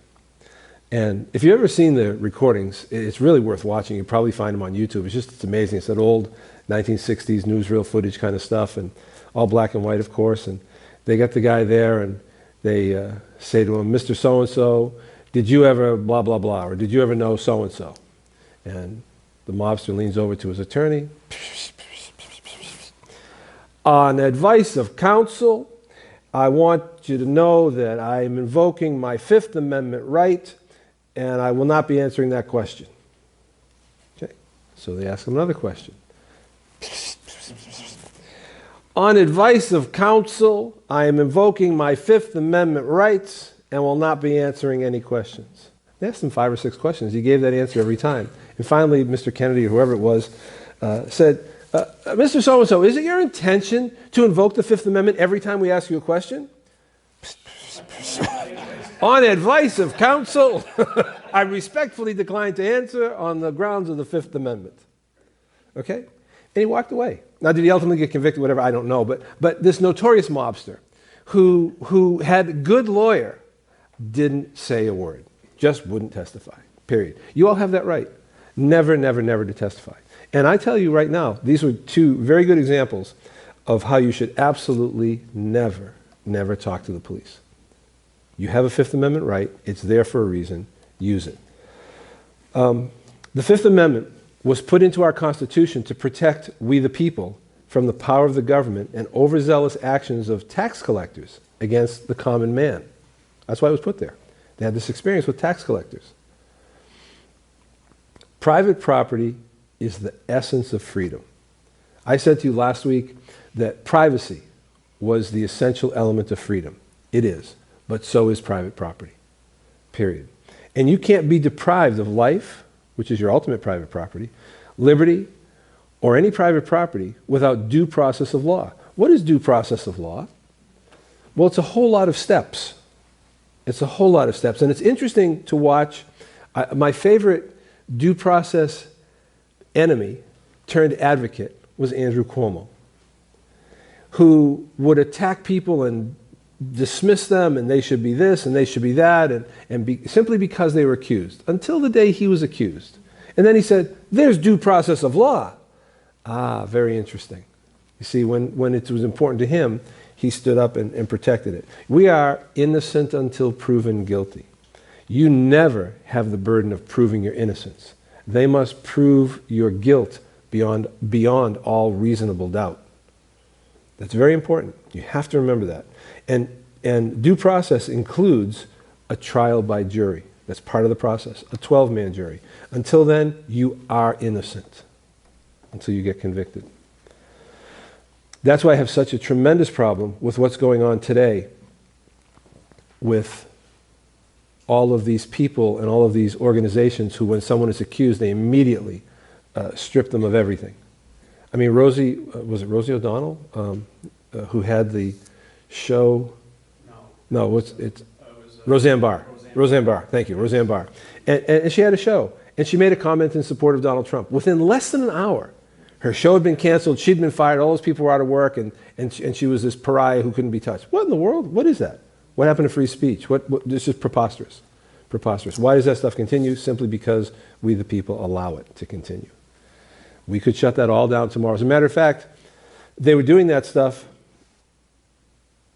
And if you've ever seen the recordings, it's really worth watching. You probably find them on YouTube. It's amazing. It's that old 1960s newsreel footage kind of stuff, and all black and white, of course. And they got the guy there, and they say to him, "Mr. So-and-so, did you ever blah, blah, blah, or did you ever know so-and-so?" And the mobster leans over to his attorney. "On advice of counsel, I want you to know that I am invoking my Fifth Amendment right, and I will not be answering that question." Okay, so they ask him another question. "On advice of counsel, I am invoking my Fifth Amendment rights and will not be answering any questions." They asked him 5 or 6 questions. He gave that answer every time. And finally, Mr. Kennedy, or whoever it was, said, "Mr. So-and-so, is it your intention to invoke the Fifth Amendment every time we ask you a question?" "On advice of counsel, I respectfully decline to answer on the grounds of the Fifth Amendment." Okay? And he walked away. Now, did he ultimately get convicted, whatever? I don't know. But this notorious mobster who had a good lawyer didn't say a word, just wouldn't testify, period. You all have that right. Never, never, never to testify. And I tell you right now, these were 2 very good examples of how you should absolutely never, never talk to the police. You have a Fifth Amendment right. It's there for a reason. Use it. The Fifth Amendment was put into our Constitution to protect we the people from the power of the government and overzealous actions of tax collectors against the common man. That's why it was put there. They had this experience with tax collectors. Private property is the essence of freedom. I said to you last week that privacy was the essential element of freedom. It is, but so is private property, period. And you can't be deprived of life, which is your ultimate private property, liberty, or any private property without due process of law. What is due process of law? Well, it's a whole lot of steps. It's a whole lot of steps. And it's interesting to watch. My favorite due process enemy turned advocate was Andrew Cuomo, who would attack people and dismiss them and they should be this and they should be that, simply because they were accused, until the day he was accused. And then he said, there's due process of law. Ah, very interesting. You see, when it was important to him, he stood up and protected it. We are innocent until proven guilty. You never have the burden of proving your innocence. They must prove your guilt beyond all reasonable doubt. That's very important. You have to remember that. And due process includes a trial by jury. That's part of the process, a 12-man jury. Until then, you are innocent until you get convicted. That's why I have such a tremendous problem with what's going on today with all of these people and all of these organizations who, when someone is accused, they immediately strip them of everything. I mean, was it Rosie O'Donnell, who had the show? No, it's Roseanne Barr. Roseanne Barr, thank you, Roseanne Barr. And she had a show, and she made a comment in support of Donald Trump. Within less than an hour, her show had been canceled, she'd been fired, all those people were out of work, and she was this pariah who couldn't be touched. What in the world? What is that? What happened to free speech? This is preposterous. Preposterous. Why does that stuff continue? Simply because we, the people, allow it to continue. We could shut that all down tomorrow. As a matter of fact, they were doing that stuff,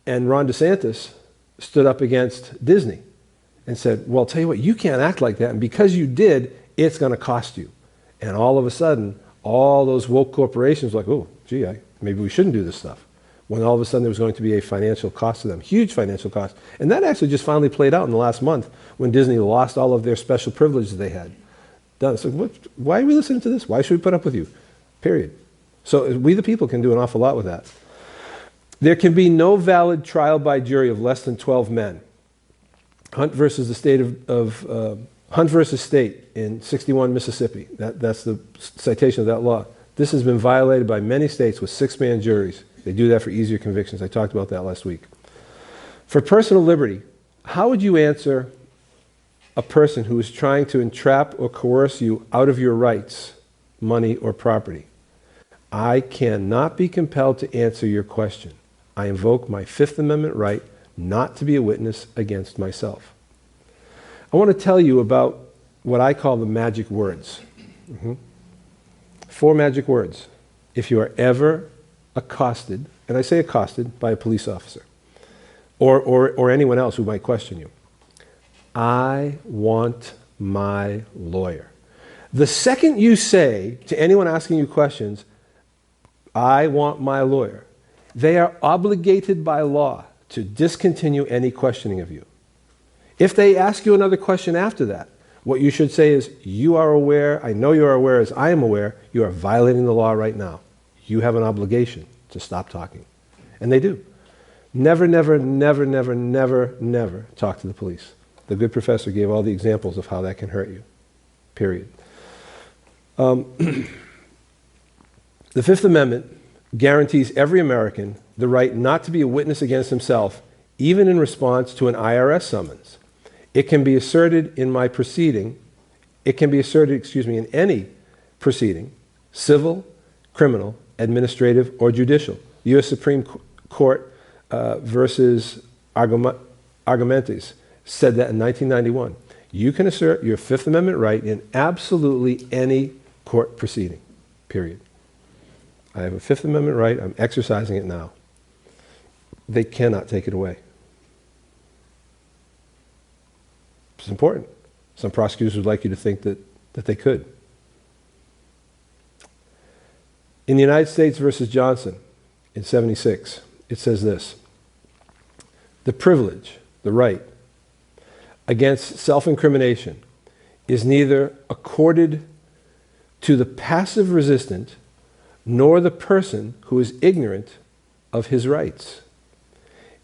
and Ron DeSantis stood up against Disney and said, well, tell you what, you can't act like that, and because you did, it's going to cost you. And all of a sudden, all those woke corporations were like, oh, gee, maybe we shouldn't do this stuff. When all of a sudden there was going to be a financial cost to them, huge financial cost. And that actually just finally played out in the last month when Disney lost all of their special privileges they had. Done. So why are we listening to this? Why should we put up with you? Period. So we, the people, can do an awful lot with that. There can be no valid trial by jury of less than 12 men. Hunt versus the state Hunt versus State in 61 Mississippi. That's the citation of that law. This has been violated by many states with 6-man juries. They do that for easier convictions. I talked about that last week. For personal liberty, how would you answer a person who is trying to entrap or coerce you out of your rights, money, or property? I cannot be compelled to answer your question. I invoke my Fifth Amendment right not to be a witness against myself. I want to tell you about what I call the magic words. 4 magic words. If you are ever accosted, and I say accosted by a police officer, or anyone else who might question you, I want my lawyer. The second you say to anyone asking you questions, I want my lawyer, they are obligated by law to discontinue any questioning of you. If they ask you another question after that, what you should say is, you are aware, I know you are aware as I am aware, you are violating the law right now. You have an obligation to stop talking. And they do. Never, never, never, never, never, never talk to the police. The good professor gave all the examples of how that can hurt you. Period. The Fifth Amendment guarantees every American the right not to be a witness against himself, even in response to an IRS summons. It can be asserted in my proceeding, in any proceeding, civil, criminal, administrative, or judicial. The U.S. Supreme Court versus Argumentes said that in 1991. You can assert your Fifth Amendment right in absolutely any court proceeding, period. I have a Fifth Amendment right, I'm exercising it now. They cannot take it away. It's important. Some prosecutors would like you to think that they could. In the United States versus Johnson in 76, it says this: the privilege, the right, against self-incrimination is neither accorded to the passive resistant nor the person who is ignorant of his rights.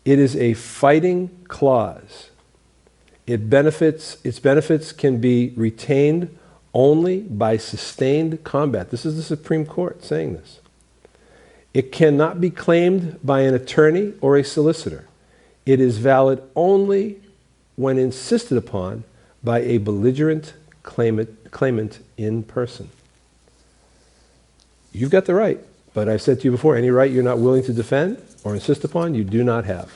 It is a fighting clause. Its benefits can be retained only by sustained combat. This is the Supreme Court saying this. It cannot be claimed by an attorney or a solicitor. It is valid only when insisted upon by a belligerent claimant in person. You've got the right, but I've said to you before, any right you're not willing to defend or insist upon, you do not have.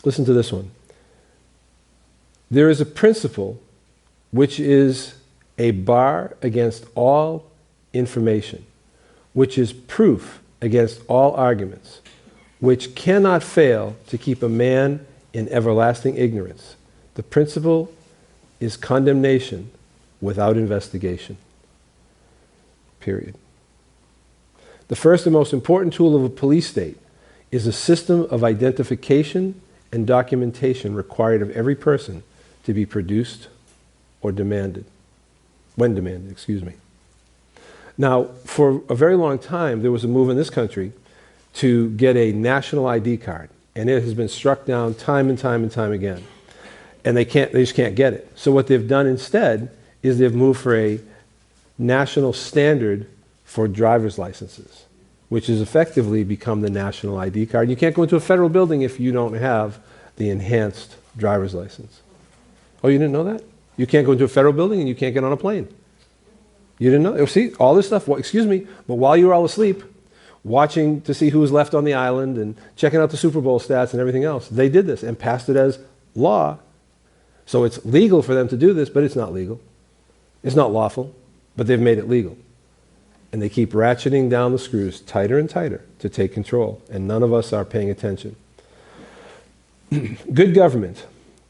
Listen to this one. There is a principle which is a bar against all information, which is proof against all arguments, which cannot fail to keep a man in everlasting ignorance. The principle is condemnation without investigation. Period. The first and most important tool of a police state is a system of identification and documentation required of every person to be produced or demanded, when demanded, excuse me. Now, for a very long time, there was a move in this country to get a national ID card, and it has been struck down time and time and time again. And they just can't get it. So what they've done instead is they've moved for a national standard for driver's licenses, which has effectively become the national ID card. You can't go into a federal building if you don't have the enhanced driver's license. Oh, you didn't know that? You can't go into a federal building and you can't get on a plane. You didn't know? See, all this stuff, well, excuse me, but while you were all asleep, watching to see who was left on the island and checking out the Super Bowl stats and everything else, they did this and passed it as law. So it's legal for them to do this, but it's not legal. It's not lawful, but they've made it legal. And they keep ratcheting down the screws tighter and tighter to take control, and none of us are paying attention. Good government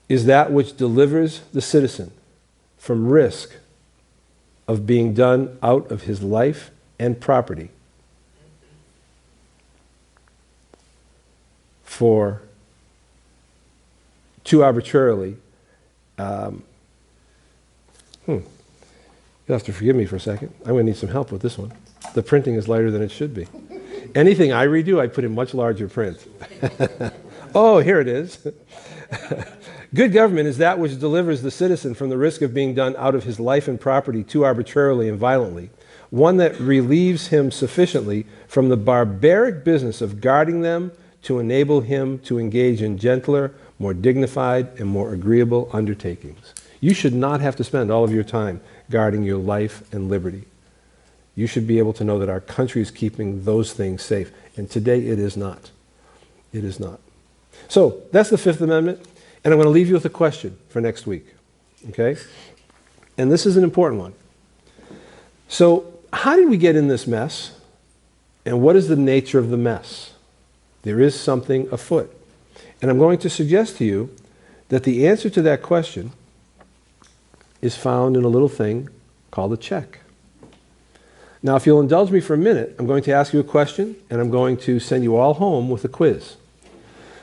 is that which delivers the citizen from risk of being done out of his life and property for too arbitrarily. You'll have to forgive me for a second. I'm going to need some help with this one. The printing is lighter than it should be. Anything I redo, I put in much larger print. Oh, here it is. Good government is that which delivers the citizen from the risk of being done out of his life and property too arbitrarily and violently, one that relieves him sufficiently from the barbaric business of guarding them to enable him to engage in gentler, more dignified, and more agreeable undertakings. You should not have to spend all of your time guarding your life and liberty. You should be able to know that our country is keeping those things safe. And today it is not. It is not. So that's the Fifth Amendment. And I'm going to leave you with a question for next week. Okay? And this is an important one. So how did we get in this mess? And what is the nature of the mess? There is something afoot. And I'm going to suggest to you that the answer to that question is found in a little thing called a check. Now, if you'll indulge me for a minute, I'm going to ask you a question, and I'm going to send you all home with a quiz.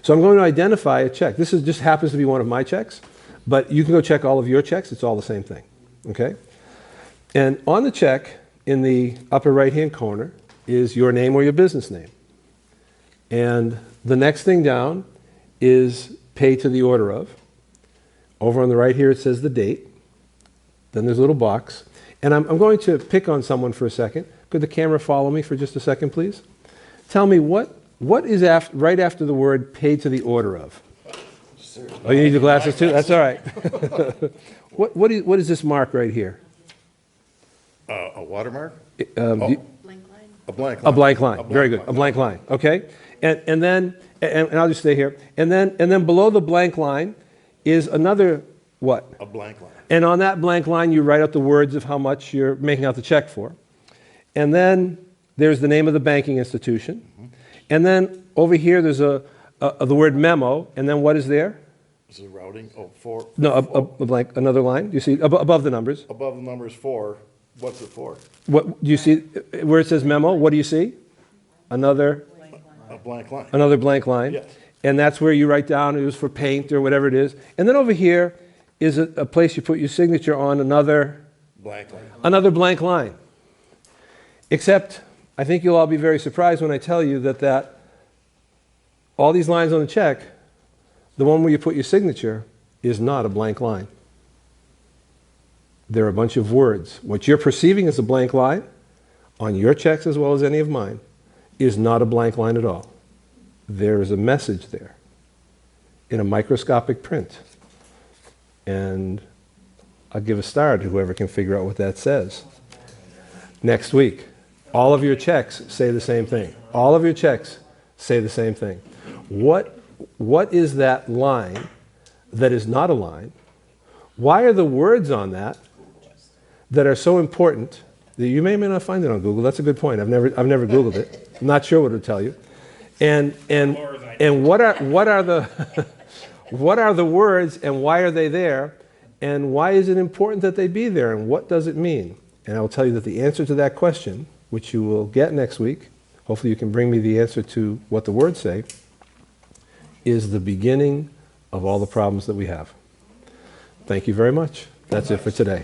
So I'm going to identify a check. This just happens to be one of my checks, but you can go check all of your checks. It's all the same thing. Okay? And on the check, in the upper right-hand corner, is your name or your business name. And the next thing down is pay to the order of. Over on the right here, it says the date. Then there's a little box. And I'm going to pick on someone for a second. Could the camera follow me for just a second, please? Tell me what is right after the word paid to the order of? Oh, you need your glasses too? That's all right. What is this mark right here? A watermark? A blank line. A blank line. Very good. A blank line. Okay. And then I'll just stay here. And then below the blank line is another what? A blank line. And on that blank line, you write out the words of how much you're making out the check for. And then there's the name of the banking institution. Mm-hmm. And then over here, there's the word memo. And then what is there? Is it routing? Oh, four. No, a blank, another line. Do you see above the numbers? Above the numbers 4. What's it for? What do you see where it says memo? What do you see? Another A blank line. Another blank line. Yes. And that's where you write down it was for paint or whatever it is. And then over here is a place you put your signature on another Blank line. another blank line. Except I think you'll all be very surprised when I tell you that all these lines on the check, the one where you put your signature is not a blank line. They're a bunch of words. What you're perceiving as a blank line on your checks as well as any of mine is not a blank line at all. There is a message there in a microscopic print. And I'll give a star to whoever can figure out what that says. Next week, all of your checks say the same thing. All of your checks say the same thing. What is that line that is not a line? Why are the words on that are so important that you may or may not find it on Google? That's a good point. I've never Googled it. I'm not sure what it'll tell you. And what are the what are the words and why are they there? And why is it important that they be there? And what does it mean? And I will tell you that the answer to that question, which you will get next week, hopefully you can bring me the answer to what the words say, is the beginning of all the problems that we have. Thank you very much. That's it for today.